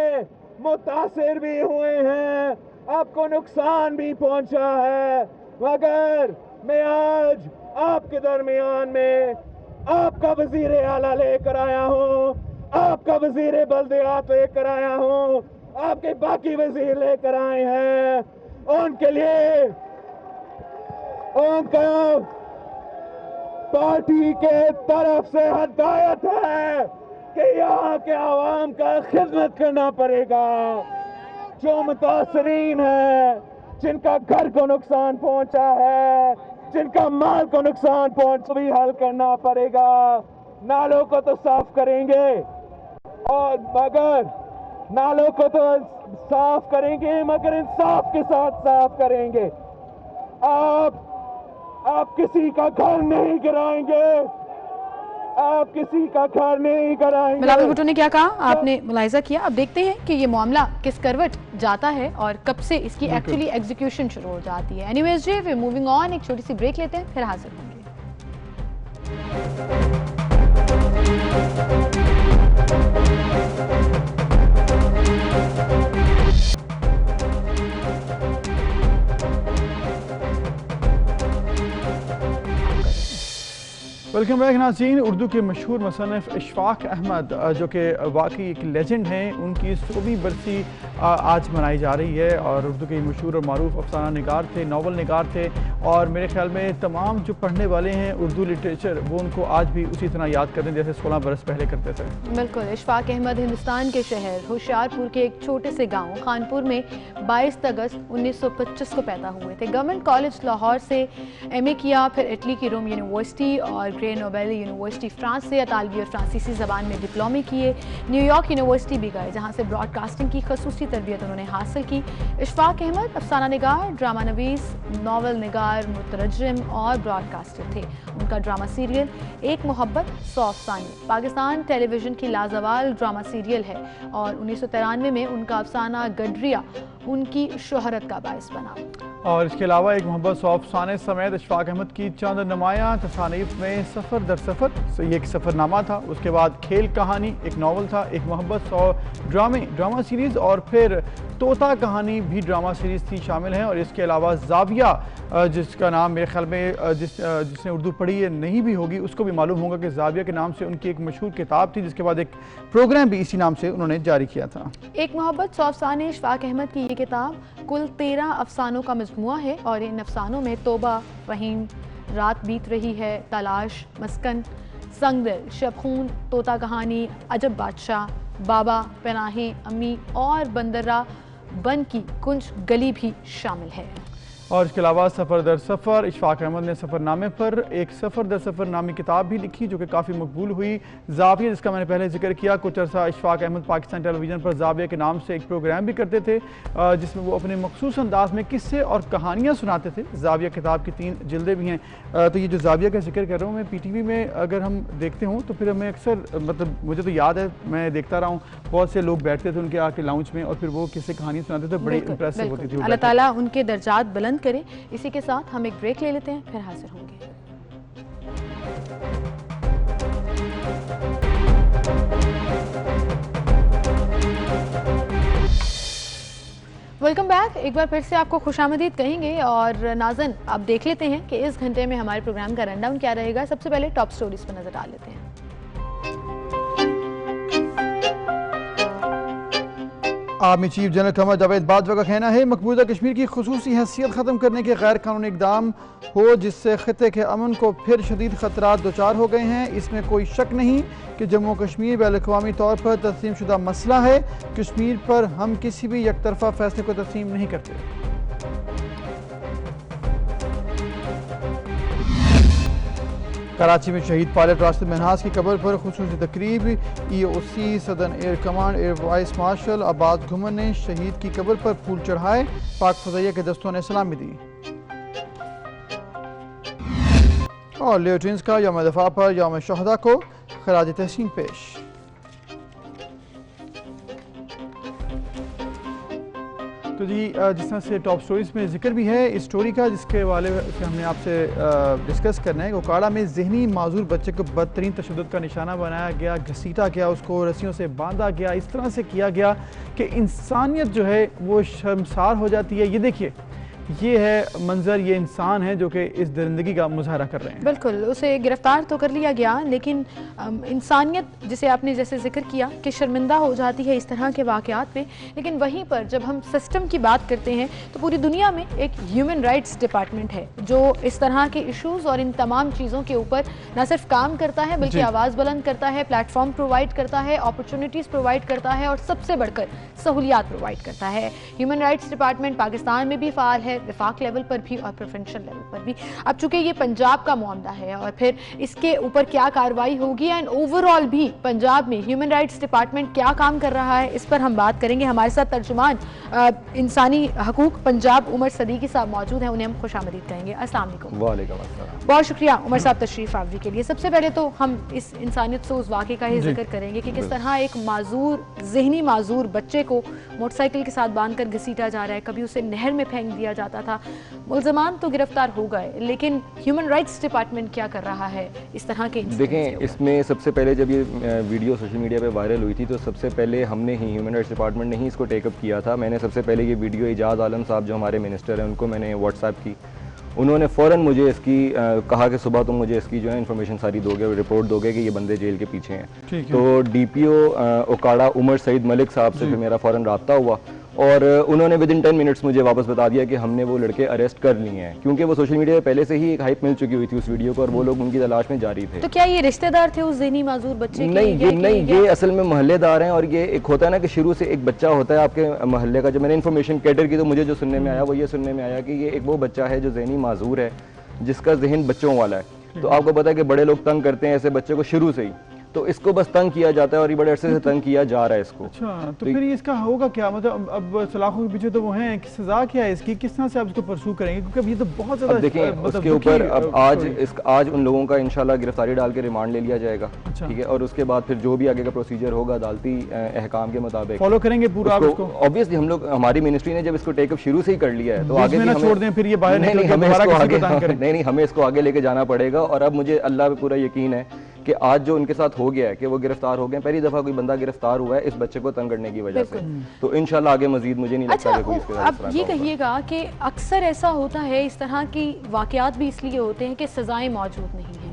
S7: متاثر بھی ہوئے ہیں, آپ کو نقصان بھی پہنچا ہے, مگر میں آج آپ کے درمیان میں آپ کا وزیر اعلیٰ لے کر آیا ہوں, آپ کا وزیر بلدیات لے کر آیا ہوں, آپ کے باقی وزیر لے کر آئے ہیں. ان کے لیے ان کا پارٹی کے طرف سے ہدایت ہے کہ یہاں کے عوام کا خدمت کرنا پڑے گا. جو متاثرین ہیں, جن کا گھر کو نقصان پہنچا ہے, جن کا مال کو نقصان پہنچا, بھی حل کرنا پڑے گا. نالوں کو تو صاف کریں گے, اور مگر نالوں کو تو صاف کریں گے مگر انصاف کے ساتھ صاف کریں گے. آپ کسی کا گھر نہیں گرائیں گے, آپ کسی کا گھر نہیں گرائیں گے.
S2: بلاول بھٹو نے کیا کہا آپ نے ملاحظہ کیا. اب دیکھتے ہیں کہ یہ معاملہ کس کروٹ جاتا ہے اور کب سے اس کی ایکچولی ایگزیکیوشن شروع ہو جاتی ہے. اینی ویز جی, we're moving on, ایک چھوٹی سی بریک لیتے ہیں, پھر حاضر ہوں گے.
S3: ویلکم بیک ناظرین. اردو کے مشہور مصنف اشفاق احمد جو کہ واقعی ایک لیجنڈ ہیں, ان کی 100ویں برسی آج منائی جا رہی ہے, اور اردو کے مشہور اور معروف افسانہ نگار تھے, ناول نگار تھے, اور میرے خیال میں تمام جو پڑھنے والے ہیں اردو لٹریچر وہ ان کو آج بھی اسی طرح یاد کرتے ہیں جیسے 16 برس پہلے کرتے تھے.
S2: بالکل. اشفاق احمد ہندوستان کے شہر ہوشیارپور کے ایک چھوٹے سے گاؤں خانپور میں 22 اگست 1925 کو پیدا ہوئے تھے. گورنمنٹ کالج لاہور سے ایم اے کیا, پھر اٹلی کی روم یونیورسٹی اور گرے نوبل یونیورسٹی فرانس سے اطالوی اور فرانسیسی زبان میں ڈپلومے کیے. نیو یارک یونیورسٹی بھی گئے جہاں سے براڈ کاسٹنگ کی خصوصی تربیت انہوں نے حاصل کی. اشفاق احمد افسانہ نگار, ڈرامہ نویس, ناول نگار, مترجم اور براڈ کاسٹر تھے. ان کا ڈرامہ سیریل ایک محبت 100 افسانے پاکستان ٹیلی ویژن کی لازوال ڈرامہ سیریل ہے, اور 1993 میں ان کا افسانہ گڈریا ان کی شہرت کا باعث بنا.
S3: اور اس کے علاوہ ایک محبت 100 افسانے سمیت اشفاق احمد کی چند نمایاں تصانیف میں سفر در سفر, یہ ایک سفر نامہ تھا, اس کے بعد کھیل کہانی ایک ناول تھا, ایک محبت 100 ڈرامہ سیریز, اور پھر طوطا کہانی بھی ڈرامہ سیریز تھی شامل ہیں. اور اس کے علاوہ زاویہ, جس کا نام میرے خیال میں جس نے اردو پڑھی ہے نہیں بھی ہوگی اس کو بھی معلوم ہوگا کہ زاویہ کے نام سے ان کی ایک مشہور کتاب تھی, جس کے بعد ایک پروگرام بھی اسی نام سے انہوں نے جاری کیا تھا.
S2: ایک محبت 100 افسانے اشفاق احمد کی یہ کتاب کل 13 افسانوں کا مجموعہ ہے, اور ان افسانوں میں توبہ, فہیم, رات بیت رہی ہے, تلاش, مسکن, سنگ دل, شب خون, طوطا کہانی, عجب بادشاہ, بابا, پناہیں, امی اور بندرہ بن کی کنج گلی بھی شامل ہے.
S3: اور اس کے علاوہ سفر در سفر اشفاق احمد نے سفر نامے پر ایک سفر در سفر نامی کتاب بھی لکھی جو کہ کافی مقبول ہوئی. زاویہ جس کا میں نے پہلے ذکر کیا, کچھ عرصہ اشفاق احمد پاکستان ٹیلی ویژن پر زاویہ کے نام سے ایک پروگرام بھی کرتے تھے جس میں وہ اپنے مخصوص انداز میں قصے اور کہانیاں سناتے تھے. زاویہ کتاب کی 3 جلدیں بھی ہیں. تو یہ جو زاویہ کا ذکر کر رہا ہوں میں, پی ٹی وی میں اگر ہم دیکھتے ہوں تو پھر ہمیں اکثر مطلب مجھے تو یاد ہے میں دیکھتا رہا ہوں بہت سے لوگ بیٹھتے تھے ان کے آ کے لاؤنج میں اور پھر وہ قصے کہانیاں سناتے تھے, بڑی امپریسو ہوتی تھی.
S2: اللہ تعالیٰ ان کے درجات بلند کرے. اسی کے ساتھ ہم ایک بریک لے لیتے ہیں, پھر حاضر ہوں گے. Welcome back. ایک بار پھر سے آپ کو خوش آمدید کہیں گے. اور ناظرین آپ دیکھ لیتے ہیں کہ اس گھنٹے میں ہمارے پروگرام کا رن ڈاؤن کیا رہے گا. سب سے پہلے ٹاپ سٹوریز پر نظر ڈال لیتے ہیں.
S3: Army chief general Qamar Javed Bajwa کا کہنا ہے مقبوضہ کشمیر کی خصوصی حیثیت ختم کرنے کے غیر قانونی اقدام ہو جس سے خطے کے امن کو پھر شدید خطرات دوچار ہو گئے ہیں. اس میں کوئی شک نہیں کہ جموں کشمیر بین الاقوامی طور پر تسلیم شدہ مسئلہ ہے. کشمیر پر ہم کسی بھی یک طرفہ فیصلے کو تسلیم نہیں کرتے. کراچی میں شہید پائلٹ راشد منہاس کی قبر پر خصوصی تقریب. A O C Southern Air Command Air Vice Marshal Abbas Ghumman نے شہید کی قبر پر پھول چڑھائے. پاک فضائیہ کے دستوں نے سلامی دی. اور لیو ٹوئنز کا یوم دفاع پر یوم شہداء کو خراج تحسین پیش. تو جی جس طرح سے ٹاپ سٹوریز میں ذکر بھی ہے اس سٹوری کا جس کے حوالے سے ہم نے آپ سے ڈسکس کرنا ہے. اوکاڑا میں ذہنی معذور بچے کو بدترین تشدد کا نشانہ بنایا گیا, گھسیٹا گیا, اس کو رسیوں سے باندھا گیا, اس طرح سے کیا گیا کہ انسانیت جو ہے وہ شرمسار ہو جاتی ہے. یہ دیکھیے یہ ہے منظر, یہ انسان ہے جو کہ اس درندگی کا مظاہرہ کر رہے ہیں.
S2: بالکل اسے گرفتار تو کر لیا گیا لیکن انسانیت جسے آپ نے جیسے ذکر کیا کہ شرمندہ ہو جاتی ہے اس طرح کے واقعات میں. لیکن وہیں پر جب ہم سسٹم کی بات کرتے ہیں تو پوری دنیا میں ایک ہیومن رائٹس ڈپارٹمنٹ ہے جو اس طرح کے ایشوز اور ان تمام چیزوں کے اوپر نہ صرف کام کرتا ہے بلکہ آواز بلند کرتا ہے, پلیٹ فارم پرووائڈ کرتا ہے, اپرچونٹیز پرووائڈ کرتا ہے اور سب سے بڑھ کر سہولیات پرووائڈ کرتا ہے. ہیومن رائٹس ڈپارٹمنٹ پاکستان میں بھی فعال ہے, وفاق لیول پر بھی اور پروونشل لیول پر بھی. اب چونکہ یہ پنجاب کا معاملہ ہے اور پھر اس کے اوپر کیا کارروائی ہوگی اینڈ اوور آل بھی پنجاب میں ہیومن رائٹس ڈپارٹمنٹ کیا کام کر رہا ہے اس پر ہم بات کریں گے. ہمارے ساتھ ترجمان انسانی حقوق پنجاب عمر صدیقی صاحب موجود ہیں, انہیں ہم خوش آمدید کہیں گے. السلام علیکم.
S8: وعلیکم السلام.
S2: بہت شکریہ عمر صاحب تشریف آوری کے لیے. سب سے پہلے تو ہم اس انسانیت سے اس واقعے کا ہی ذکر کریں گے کہ کس طرح ایک معذور ذہنی معذور بچے کو موٹر سائیکل کے ساتھ باندھ کر گھسیٹا جا رہا ہے, کبھی اسے نہر میں پھینک دیا جاتا تھا. ملزمان تو گرفتار ہو گئے لیکن ہیومن رائٹس ڈپارٹمنٹ کیا کر رہا ہے اس طرح کے؟
S8: دیکھیں اس میں سب سے پہلے جب یہ ویڈیو سوشل میڈیا پہ وائرل ہوئی تھی تو سب سے پہلے ہم نے ہی ہیومن رائٹس ڈپارٹمنٹ نے ہی اس کو ٹیک اپ کیا تھا. میں نے سب سے پہلے یہ ویڈیو اعجاز عالم صاحب جو ہمارے منسٹر ہیں ان کو میں نے واٹس ایپ کی. انہوں نے فوراً مجھے اس کی کہا کہ صبح تم مجھے اس کی جو ہے انفارمیشن ساری دو گے, رپورٹ دو گے کہ یہ بندے جیل کے پیچھے ہیں. تو ڈی پی او اوکاڑا عمر سعید ملک صاحب سے پھر میرا فوراً رابطہ ہوا اور انہوں نے ودن 10 منٹس مجھے واپس بتا دیا کہ ہم نے وہ لڑکے اریسٹ کر لیے ہیں, کیونکہ وہ سوشل میڈیا پہ پہلے سے ہی ایک ہائپ مل چکی ہوئی تھی اس ویڈیو کو اور وہ لوگ ان کی تلاش میں جاری تھے.
S2: تو کیا یہ رشتہ دار تھے اس ذہنی معذور بچے کے؟
S8: نہیں, یہ اصل میں محلے دار ہیں. اور یہ ایک ہوتا ہے نا کہ شروع سے ایک بچہ ہوتا ہے آپ کے محلے کا. جب میں نے انفارمیشن کیٹر کی تو مجھے جو سننے میں آیا وہ یہ سننے میں آیا کہ یہ ایک وہ بچہ ہے جو ذہنی معذور ہے جس کا ذہن بچوں والا ہے. تو آپ کو پتا ہے کہ بڑے لوگ تنگ کرتے ہیں ایسے بچے کو شروع سے ہی, تو اس کو بس تنگ کیا جاتا ہے اور یہ بڑے عرصے سے تنگ کیا جا رہا ہے اس کو.
S3: اچھا تو پھر اس کا ہوگا کیا, مطلب اب سلاخوں کے پیچھے تو وہ ہیں, سزا کیا ہے اس کی, کس طرح سے آپ اس کو پرسو کریں گے کیونکہ اب یہ تو بہت زیادہ
S8: دیکھیں اس کے اوپر اب آج ان لوگوں کا انشاءاللہ گرفتاری ڈال کے ریمانڈ لے لیا جائے گا, ٹھیک ہے, اور اس کے بعد پھر جو بھی آگے کا پروسیجر ہوگا عدالتی احکام کے مطابق
S3: فالو کریں گے پورا.
S8: obviously ہم لوگ ہماری منسٹری نے جب اس کو ٹیک اپ شروع سے ہی کر لیا ہے تو آگے بھی
S3: چھوڑ دیں پھر یہ باہر
S8: نہیں ہمیں اس کو آگے لے کے جانا پڑے گا. اور اب مجھے اللہ پہ پورا یقین ہے کہ آج جو ان کے ساتھ ہو گیا ہے کہ وہ گرفتار ہو گئے, پہلی دفعہ کوئی بندہ گرفتار ہوا ہے اس بچے کو تنگ کرنے کی وجہ سے, تو انشاءاللہ آگے مزید مجھے نہیں لگتا کہ کوئی اس کے ساتھ.
S2: اب یہ کہیے گا کہ اکثر ایسا ہوتا ہے اس طرح کی واقعات بھی اس لیے ہوتے ہیں کہ سزائیں موجود نہیں ہیں,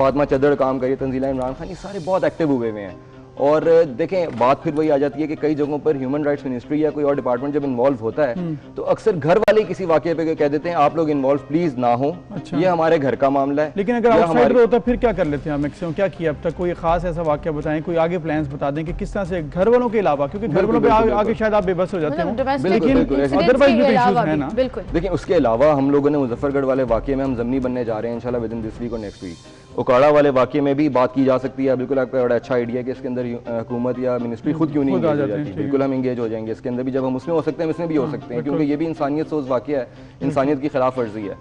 S8: فاطمہ چدر کام کری, تنزیلہ عمران خان, یہ سارے بہت ایکٹیو ہوئے ہوئے ہیں. اور دیکھیں بات پھر وہی آ جاتی ہے کہ کئی جگہوں پر ہیومن رائٹس منسٹری یا کوئی اور ڈپارٹمنٹ جب انوالو ہوتا ہے تو اکثر گھر والے کسی واقعے پہ کہہ دیتے ہیں آپ لوگ انوالو پلیز نہ ہوں, یہ ہمارے گھر کا معاملہ ہے.
S3: لیکن اگر آؤٹ سائڈر ہوتا پھر کیا کر لیتے ہیں آپ میکسیمم, کیا کیا اب تک, کوئی خاص ایسا واقعہ بتائیں, کوئی آگے پلانس بتا دیں کہ کس طرح سے گھر والوں کے علاوہ, کیونکہ گھر والوں پہ آگے شاید آپ بے بس ہو جاتے ہیں, لیکن ادروائز بھی ایشوز ہیں نا.
S8: دیکھیں اس کے علاوہ ہم لوگوں نے مظفر گڑھ والے واقعے میں ہم ضمنی بننے جا رہے ہیں انشاءاللہ ود ان دس ویک اور نیکسٹ ویک. اوکاڑا والے واقعے میں بھی بات کی جا سکتی ہے, بالکل آپ کا بڑا اچھا آئیڈیا ہے کہ اس کے اندر حکومت یا منسٹری خود کیوں نہیں انگیج ہو جاتی. بالکل ہم انگیج ہو جائیں گے اس کے اندر بھی, جب ہم اس میں ہو سکتے ہیں اس میں بھی ہو سکتے ہیں, کیونکہ یہ بھی انسانیت سوز واقعہ ہے, انسانیت کی خلاف ورزی ہے.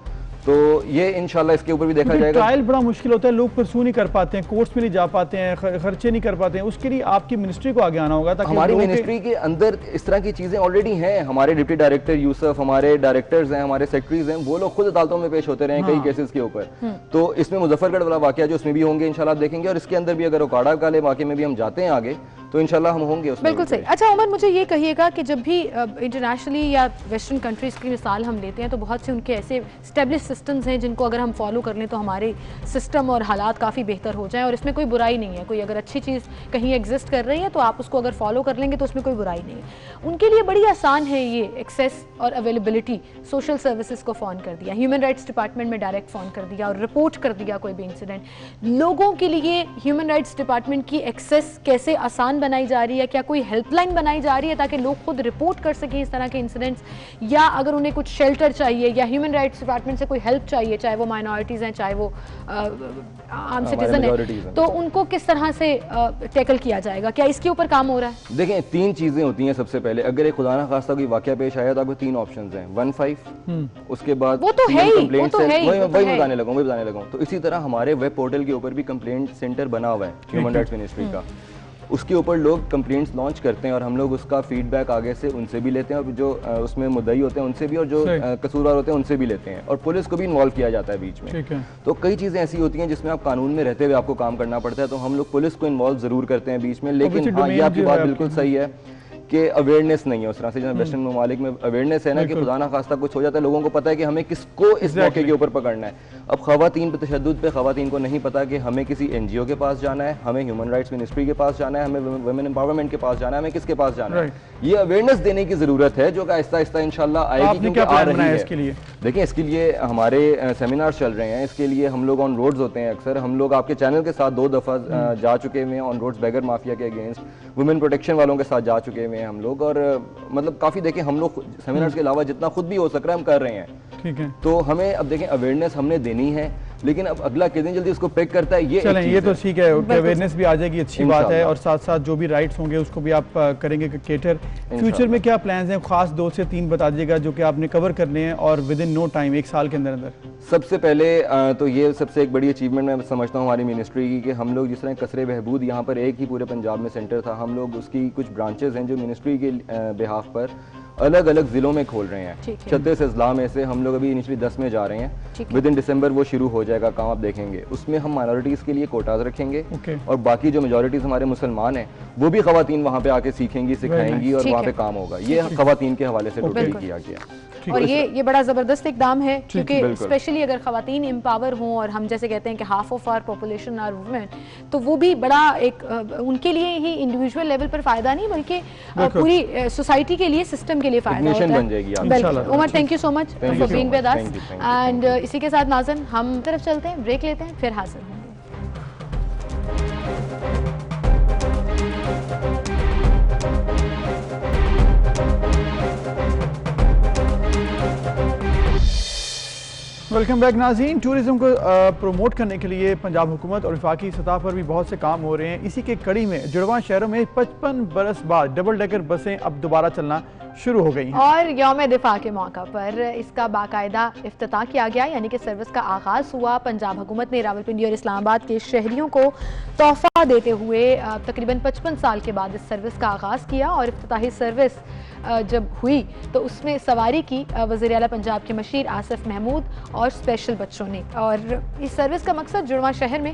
S8: تو یہ انشاءاللہ اس کے اوپر بھی دیکھا جائے گا.
S3: ٹرائل بڑا مشکل ہوتا ہے, لوگ پرسو نہیں کر پاتے ہیں, کورٹس میں نہیں جا پاتے ہیں, خرچے نہیں کر پاتے ہیں, اس کے لیے آپ کی منسٹری کو آگے آنا ہوگا.
S8: ہماری منسٹری کے اندر اس طرح کی چیزیں آلریڈی ہیں. ہمارے ڈپٹی ڈائریکٹر یوسف, ہمارے ڈائریکٹرز ہیں, ہمارے سیکرٹریز ہیں, وہ لوگ خود عدالتوں میں پیش ہوتے رہے ہیں کئی کیسز کے اوپر. تو اس میں مظفر گڑھ والا واقعہ جو اس میں بھی ہوں گے انشاءاللہ آپ دیکھیں گے, اور اس کے اندر بھی اگر اوکاڑا والے واقعے میں بھی ہم جاتے ہیں آگے تو انشاءاللہ ہم ہوں گے اس میں.
S2: بالکل صحیح. اچھا عمر مجھے یہ کہیے گا کہ جب بھی انٹرنیشنلی یا ویسٹرن کنٹریز کی مثال ہم لیتے ہیں تو بہت سے ان کے ایسے اسٹیبلش سسٹمز ہیں جن کو اگر ہم فالو کر لیں تو ہمارے سسٹم اور حالات کافی بہتر ہو جائیں, اور اس میں کوئی برائی نہیں ہے. کوئی اگر اچھی چیز کہیں ایگزسٹ کر رہی ہے تو آپ اس کو اگر فالو کر لیں گے تو اس میں کوئی برائی نہیں ہے. ان کے لیے بڑی آسان ہے یہ ایکسیس اور اویلیبلٹی. سوشل سروسز کو فون کر دیا, ہیومن رائٹس ڈپارٹمنٹ میں ڈائریکٹ فون کر دیا اور رپورٹ کر دیا کوئی بھی انسیڈنٹ. لوگوں کے لیے ہیومن رائٹس ڈپارٹمنٹ کی ایکسیس کیسے آسان بنائی جا رہی ہے, کیا کوئی ہیلپ لائن بنائی جا رہی ہے تاکہ لوگ خود رپورٹ کر سکیں اس طرح کے انسیڈنٹس, یا اگر انہیں کچھ شیلٹر چاہیے یا ہیومن رائٹس ڈپارٹمنٹ سے کوئی ہیلپ چاہیے, چاہے وہ مائنورٹیز ہیں چاہے وہ عام سٹیزن ہیں, تو ان کو کس طرح سے ٹیکل کیا جائے گا, کیا اس کے اوپر کام ہو رہا ہے؟
S8: دیکھیں 3 چیزیں ہوتی ہیں. سب سے پہلے اگر ایک خدا نخواستہ کوئی واقعہ پیش آیا تو آپ کو 3 آپشنز ہیں, 1-5, اس کے بعد
S2: وہ تو ہے ہی,
S8: وہی بتانے لگا ہوں. تو اسی طرح ہمارے ویب پورٹل کے اوپر بھی کمپلینٹ سینٹر بنا ہوا ہے ہیومن رائٹس منسٹری کا. اس کے اوپر لوگ کمپلینٹس لانچ کرتے ہیں اور ہم لوگ اس کا فیڈ بیک آگے سے ان سے بھی لیتے ہیں, اور جو اس میں مدعی ہوتے ہیں ان سے بھی, اور جو قصوروار ہوتے ہیں ان سے بھی لیتے ہیں, اور پولیس کو بھی انوالو کیا جاتا ہے بیچ میں. تو کئی چیزیں ایسی ہوتی ہیں جس میں آپ قانون میں رہتے ہوئے آپ کو کام کرنا پڑتا ہے, تو ہم لوگ پولیس کو انوالو ضرور کرتے ہیں بیچ میں. لیکن ہاں یہ آپ کی بات بالکل صحیح ہے کہ اویئرنیس نہیں ہے اس طرح سے جہاں ویسٹرن ممالک میں اویئرنیس ہے نا کہ خدا نخواستہ کچھ ہو جاتا ہے, لوگوں کو پتہ ہے کہ ہمیں کس کو اس موقع کے اوپر پکڑنا ہے. اب خواتین پہ تشدد پہ خواتین کو نہیں پتا کہ ہمیں کسی NGO کے پاس جانا ہے, ہمیں ہیومن رائٹس منسٹری کے پاس جانا ہے, ہمیں ویمن امپاورمنٹ کے پاس جانا ہے, ہمیں کس کے پاس جانا ہے. یہ اویئرنیس دینے کی ضرورت ہے جو کہ آہستہ آہستہ انشاءاللہ آئے گی, کیونکہ آ رہی ہے. دیکھیں اس کے لیے ہمارے سیمینار چل رہے ہیں, اس کے لیے ہم لوگ آن روڈز ہوتے ہیں. اکثر ہم لوگ آپ کے چینل کے ساتھ 2 دفعہ جا چکے ہوئے ہیں آن روڈز بیگر مافیا کے اگینسٹ, ویمن پروٹیکشن والوں کے ساتھ جا چکے ہوئے ہیں ہم لوگ, اور مطلب کافی دیکھیں ہم لوگ سیمینارز کے علاوہ جتنا خود بھی ہو سک رہا ہے ہم کر رہے ہیں. ٹھیک ہے, تو ہمیں اب دیکھیں اویئرنیس ہم نے دینی ہے, لیکن اب اگلا کتنی جلدی اس کو پیک کرتا ہے یہ
S3: چلیں یہ تو ٹھیک ہے, اویئرنیس بھی آ جائے گی, اچھی بات ہے, اور ساتھ ساتھ جو بھی رائٹس ہوں گے اس کو بھی آپ کریں گے کیٹر. فیوچر میں کیا پلانز ہیں, خاص 2 سے 3 بتا دیجیے گا جو کہ آپ نے کور کرنے ہیں اور ود ان نو ٹائم 1 سال کے اندر اندر.
S8: سب سے پہلے تو یہ سب سے ایک بڑی اچیومنٹ میں سمجھتا ہوں ہماری منسٹری کی, کہ ہم لوگ جس طرح قصر بہبود یہاں پر ایک ہی پورے پنجاب میں سینٹر تھا, ہم لوگ اس کی کچھ برانچز ہیں جو منسٹری کے بہاف پر الگ الگ ضلعوں میں کھول رہے ہیں. 36 اضلاع میں سے ہم لوگ ابھی انیشلی 10 میں جا رہے ہیں, ود ان دسمبر وہ شروع ہو جائے گا کام, آپ دیکھیں گے. اس میں ہم مائنورٹیز کے لیے کوٹاز رکھیں گے, اور باقی جو میجورٹیز ہمارے مسلمان ہیں وہ بھی خواتین وہاں پہ آ کے سیکھیں گی, سکھائیں گی, اور وہاں پہ کام ہوگا. یہ خواتین کے حوالے سے ٹوٹلی کیا گیا,
S2: اور یہ بڑا زبردست اقدام ہے, کیونکہ اسپیشلی اگر خواتین امپاور ہوں, اور ہم جیسے کہتے ہیں کہ half of our population are women, تو وہ بھی بڑا ایک ان کے لیے ہی انڈیویجول لیول پر فائدہ نہیں بلکہ پوری سوسائٹی کے لیے, سسٹم کے لیے فائدہ ہوتا ہے. Umar thank you so much for being with us, and اسی کے ساتھ ناظرین ہم طرف چلتے ہیں, بریک لیتے ہیں, پھر حاضر ہوں گے.
S3: ویلکم بیک ناظرین. ٹورزم کو پروموٹ کرنے کے لیے پنجاب حکومت اور وفاقی سطح پر بھی بہت سے کام ہو رہے ہیں. اسی کے کڑی میں جڑواں شہروں میں 55 برس بعد ڈبل ڈیکر بسیں اب دوبارہ چلنا شروع ہو گئی ہیں, اور
S2: یوم دفاع کے موقع پر اس کا باقاعدہ افتتاح کیا گیا, یعنی کہ سروس کا آغاز ہوا. پنجاب حکومت نے راولپنڈی اور اسلام آباد کے شہریوں کو تحفہ دیتے ہوئے تقریباً 55 سال کے بعد اس سروس کا آغاز کیا, اور افتتاحی سروس جب ہوئی تو اس میں سواری کی وزیر اعلیٰ پنجاب کے مشیر آصف محمود اور اسپیشل بچوں نے. اور اس سروس کا مقصد جڑواں شہر میں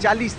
S9: 40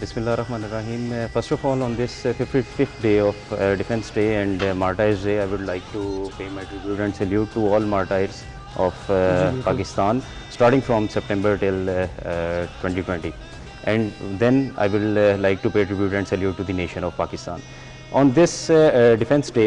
S10: Bismillahirrahmanirrahim. First of all, on this 55th day of Defence Day and Martyrs Day, I would like to pay my tribute and salute to all martyrs of Pakistan, starting from September till 2020. And then I will like to pay tribute and salute to the nation of Pakistan. On this Defence Day,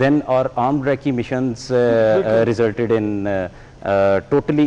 S10: Then our armed recce missions resulted in totally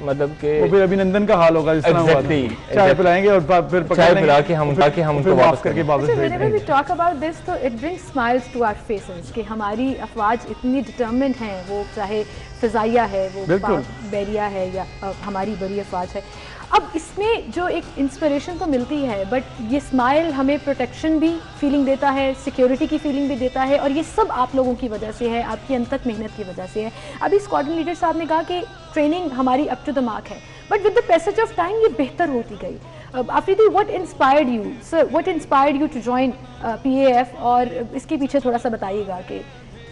S11: مطلب کہ
S3: وہ پھر ابھینندن کا حال ہوگا جس طرح ہوا تھا. چائے پلائیں گے اور پھر
S11: چائے پلا کے ہم ان کو واپس کر کے واپس بھیج دیں گے.
S2: Whenever we talk about this تو it brings smiles to our faces کہ ہماری افواج اتنی determined ہیں, وہ چاہے فضائیہ ہے, وہ بیریا ہے یا ہماری بڑی افواج ہے. اب اس میں جو ایک انسپریشن تو ملتی ہے, بٹ یہ اسمائل ہمیں پروٹیکشن بھی فیلنگ دیتا ہے, سیکیورٹی کی فیلنگ بھی دیتا ہے, اور یہ سب آپ لوگوں کی وجہ سے ہے, آپ کی انتھک محنت کی وجہ سے ہے. ابھی اسکواڈرن لیڈر صاحب نے کہا کہ ٹریننگ ہماری اپ ٹو دا مارک ہے, but with the passage of time یہ بہتر ہوتی گئی. Afridi, what inspired you, sir, what inspired you to join PAF, اور اس کے پیچھے تھوڑا سا بتائیے گا کہ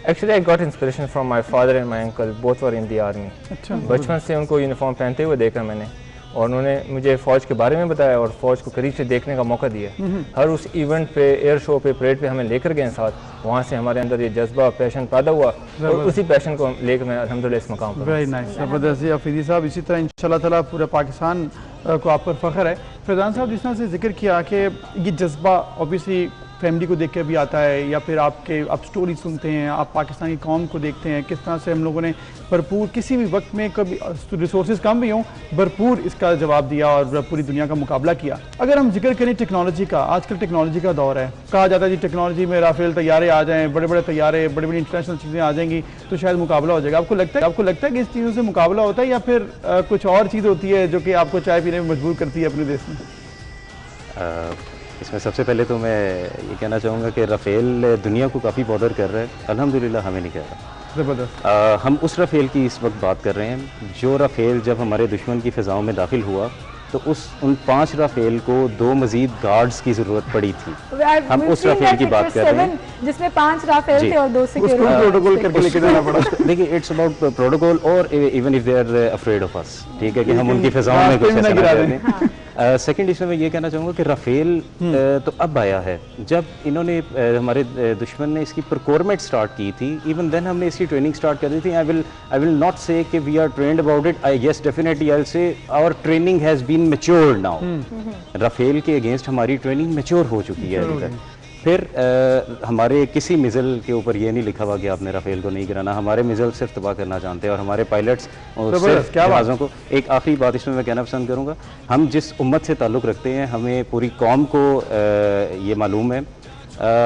S11: Actually, I got inspiration from my father and my uncle. Both were in the army. بچپن سے ان کو یونیفارم پہنتے ہوئے دیکھا میں نے, اور انہوں نے مجھے فوج کے بارے میں بتایا اور فوج کو قریب سے دیکھنے کا موقع دیا. ہر اس ایونٹ پہ, ایئر شو پہ, پریڈ پہ ہمیں لے کر گئے ساتھ. وہاں سے ہمارے اندر یہ جذبہ, پیشن پیدا ہوا, اور اسی پیشن کو لے کر میں الحمدللہ اس مقام پر.
S3: ویری نائس, زبردست. آفریدی صاحب, اسی طرح انشاءاللہ تعالیٰ پورا پاکستان کو آپ پر فخر ہے. فیضان صاحب, جس طرح سے ذکر کیا کہ یہ جذبہ اوبیسلی فیملی کو دیکھ کے بھی آتا ہے, یا پھر آپ سٹوری سنتے ہیں, آپ پاکستانی قوم کو دیکھتے ہیں, کس طرح سے ہم لوگوں نے بھرپور کسی بھی وقت میں کبھی ریسورسز کم بھی ہوں بھرپور اس کا جواب دیا اور پوری دنیا کا مقابلہ کیا. اگر ہم ذکر کریں ٹیکنالوجی کا, آج کل ٹیکنالوجی کا دور ہے, کہا جاتا ہے جی ٹیکنالوجی میں رافیل طیارے آ جائیں, بڑے بڑے طیارے, بڑی بڑی انٹرنیشنل چیزیں آ جائیں گی تو شاید مقابلہ ہو جائے گا. آپ کو لگتا ہے کہ اس چیزوں سے مقابلہ ہوتا ہے, یا پھر کچھ اور چیز ہوتی ہے جو کہ آپ کو چائے پینے میں مجبور کرتی ہے اپنے دیش میں؟
S10: اس میں سب سے پہلے تو میں یہ کہنا چاہوں گا کہ رافیل دنیا کو کافی بادر کر رہا ہے, الحمدللہ ہمیں نہیں کہہ رہا.
S3: زبردست.
S10: ہم اس رافیل کی اس وقت بات کر رہے ہیں جو رافیل جب ہمارے دشمن کی فضاؤں میں داخل ہوا تو ان 5 رافیل کو 2 مزید گارڈز کی ضرورت پڑی تھی. ہم اس رافیل کی بات کر رہے ہیں
S2: جس میں 5 رافیل تھے اور 2 سیکیورٹی.
S3: پروٹوکول کر کے لے کے جانا پڑا.
S10: دیکھیے, اٹس اباؤٹ پروٹوکول, اور even if they are afraid of us, ٹھیک ہے, کہ ہم ان کی فضاؤں میں کچھ ایسا نہ کریں. سیکنڈ اس میں یہ کہنا چاہوں گا کہ رافیل تو اب آیا ہے, جب انہوں نے ہمارے دشمن نے اس کی پروکیورمنٹ سٹارٹ کی تھی, ایون دین ہم نے اس کی ٹریننگ سٹارٹ کر دی تھی. I will not say کہ we are trained about it. Yes, definitely I'll say our training has been matured now. Rafale کے اگینسٹ ہماری ٹریننگ میچور ہو چکی ہے ابھی تک. پھر ہمارے کسی میزل کے اوپر یہ نہیں لکھا ہوا کہ آپ نے رافیل کو نہیں گرانا, ہمارے میزل صرف تباہ کرنا جانتے ہیں, اور ہمارے پائلٹس صرف جہازوں کو. ایک آخری بات اس میں کہنا پسند کروں گا, ہم جس امت سے تعلق رکھتے ہیں, ہمیں پوری قوم کو یہ معلوم ہے,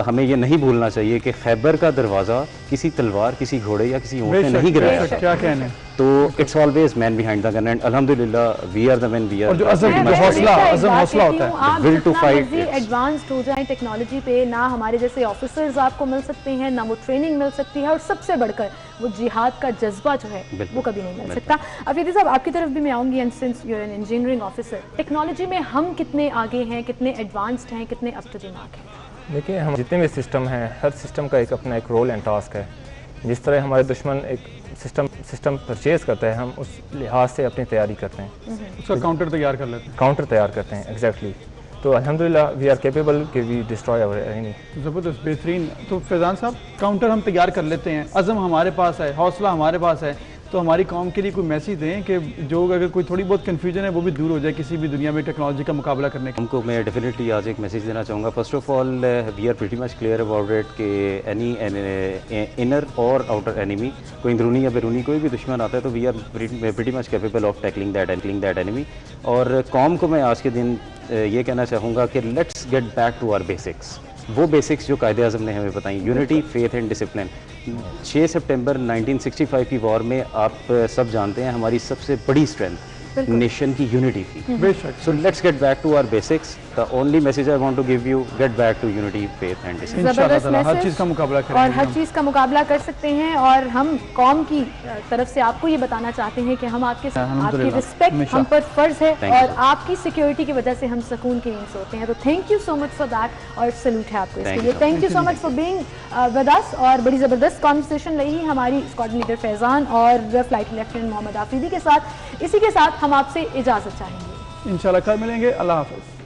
S10: ہمیں یہ نہیں بھولنا چاہیے کہ خیبر کا دروازہ کسی تلوار, کسی گھوڑے یا کسی اونٹ نے نہیں گرایا تھا.
S3: کیا کہنے,
S10: تو it's always man behind the gun, and الحمدللہ we are the main, we are.
S3: اور جو حوصلہ ہوتا ہے,
S10: ول ٹو فائٹ.
S2: ایڈوانسڈ ہو جائیں ٹیکنالوجی پہ, نہ ہمارے جیسے آفیسرز آپ کو مل سکتے ہیں, نہ وہ ٹریننگ مل سکتی ہے, اور سب سے بڑھ کر وہ جہاد کا جذبہ جو ہے وہ کبھی نہیں مل سکتا. آفریدی صاحب, آپ کی طرف بھی میں آؤں گی, and since you are an engineering officer, technology میں ہم کتنے آگے ہیں, کتنے ایڈوانسڈ ہیں, کتنے اپ ٹو دی مارک ہیں؟
S11: دیکھیں, ہم جتنے بھی سسٹم ہیں, ہر سسٹم کا اپنا ایک رول اینڈ ٹاسک ہے. جس طرح ہمارے دشمن ایک سسٹم پرچیز کرتا ہے, ہم اس لحاظ سے اپنی تیاری کرتے ہیں,
S3: اس کا کاؤنٹر تیار کر لیتے ہیں.
S11: کاؤنٹر تیار کرتے ہیں, ایگزیکٹلی. تو الحمدللہ وی آر کیپیبل کہ وی ڈسٹرائے اور اینی.
S3: زبردست, بہترین. تو فیضان صاحب, کاؤنٹر ہم تیار کر لیتے ہیں, عزم ہمارے پاس ہے, حوصلہ ہمارے پاس ہے, تو ہماری قوم کے لیے کوئی میسیج دیں کہ جو اگر کوئی تھوڑی بہت کنفیوژن ہے وہ بھی دور ہو جائے کسی بھی دنیا میں ٹیکنالوجی کا مقابلہ کرنے کا.
S10: ہم کو میں ڈیفینیٹلی آج ایک میسیج دینا چاہوں گا. First of all we are pretty much clear about it کہ اینی انر اور آؤٹر اینیمی, کوئی اندرونی یا بیرونی کوئی بھی دشمن آتا ہے تو we are pretty much capable of tackling that enemy. اور قوم کو میں آج کے دن یہ کہنا چاہوں گا کہ let's get back to our basics. وہ بیسکس جو قائد اعظم نے ہمیں بتائیں, unity, faith and discipline. 6 September 1965 کی وار میں آپ سب جانتے ہیں ہماری سب سے بڑی اسٹرینتھ نیشن کی یونٹی تھی. So let's get back to our basics. The only message I want to give you, get back to unity, faith and discipline.
S3: ہر چیز کا مقابلہ کریں
S2: اور ہر چیز کا مقابلہ کر سکتے ہیں. اور ہم قوم کی طرف سے آپ کو یہ بتانا چاہتے ہیں کہ ہم آپ کی رسپیکٹ ہم پر فرض ہے, اور آپ کی سیکیورٹی کی وجہ سے ہم سکون کی نیند سوتے ہیں. تو thank you so much for that, اور سلوٹ ہے آپ کو اس کے لیے. Thank you so much for being with us. اور بڑی زبردست کانورسیشن رہی ہماری اسکواڈرن لیڈر فیضان اور فلائٹ لیفٹیننٹ محمد آفریدی کے ساتھ. اسی کے ساتھ ہم آپ سے اجازت چاہیں گے.
S3: انشاءاللہ کل ملیں گے. اللہ حافظ.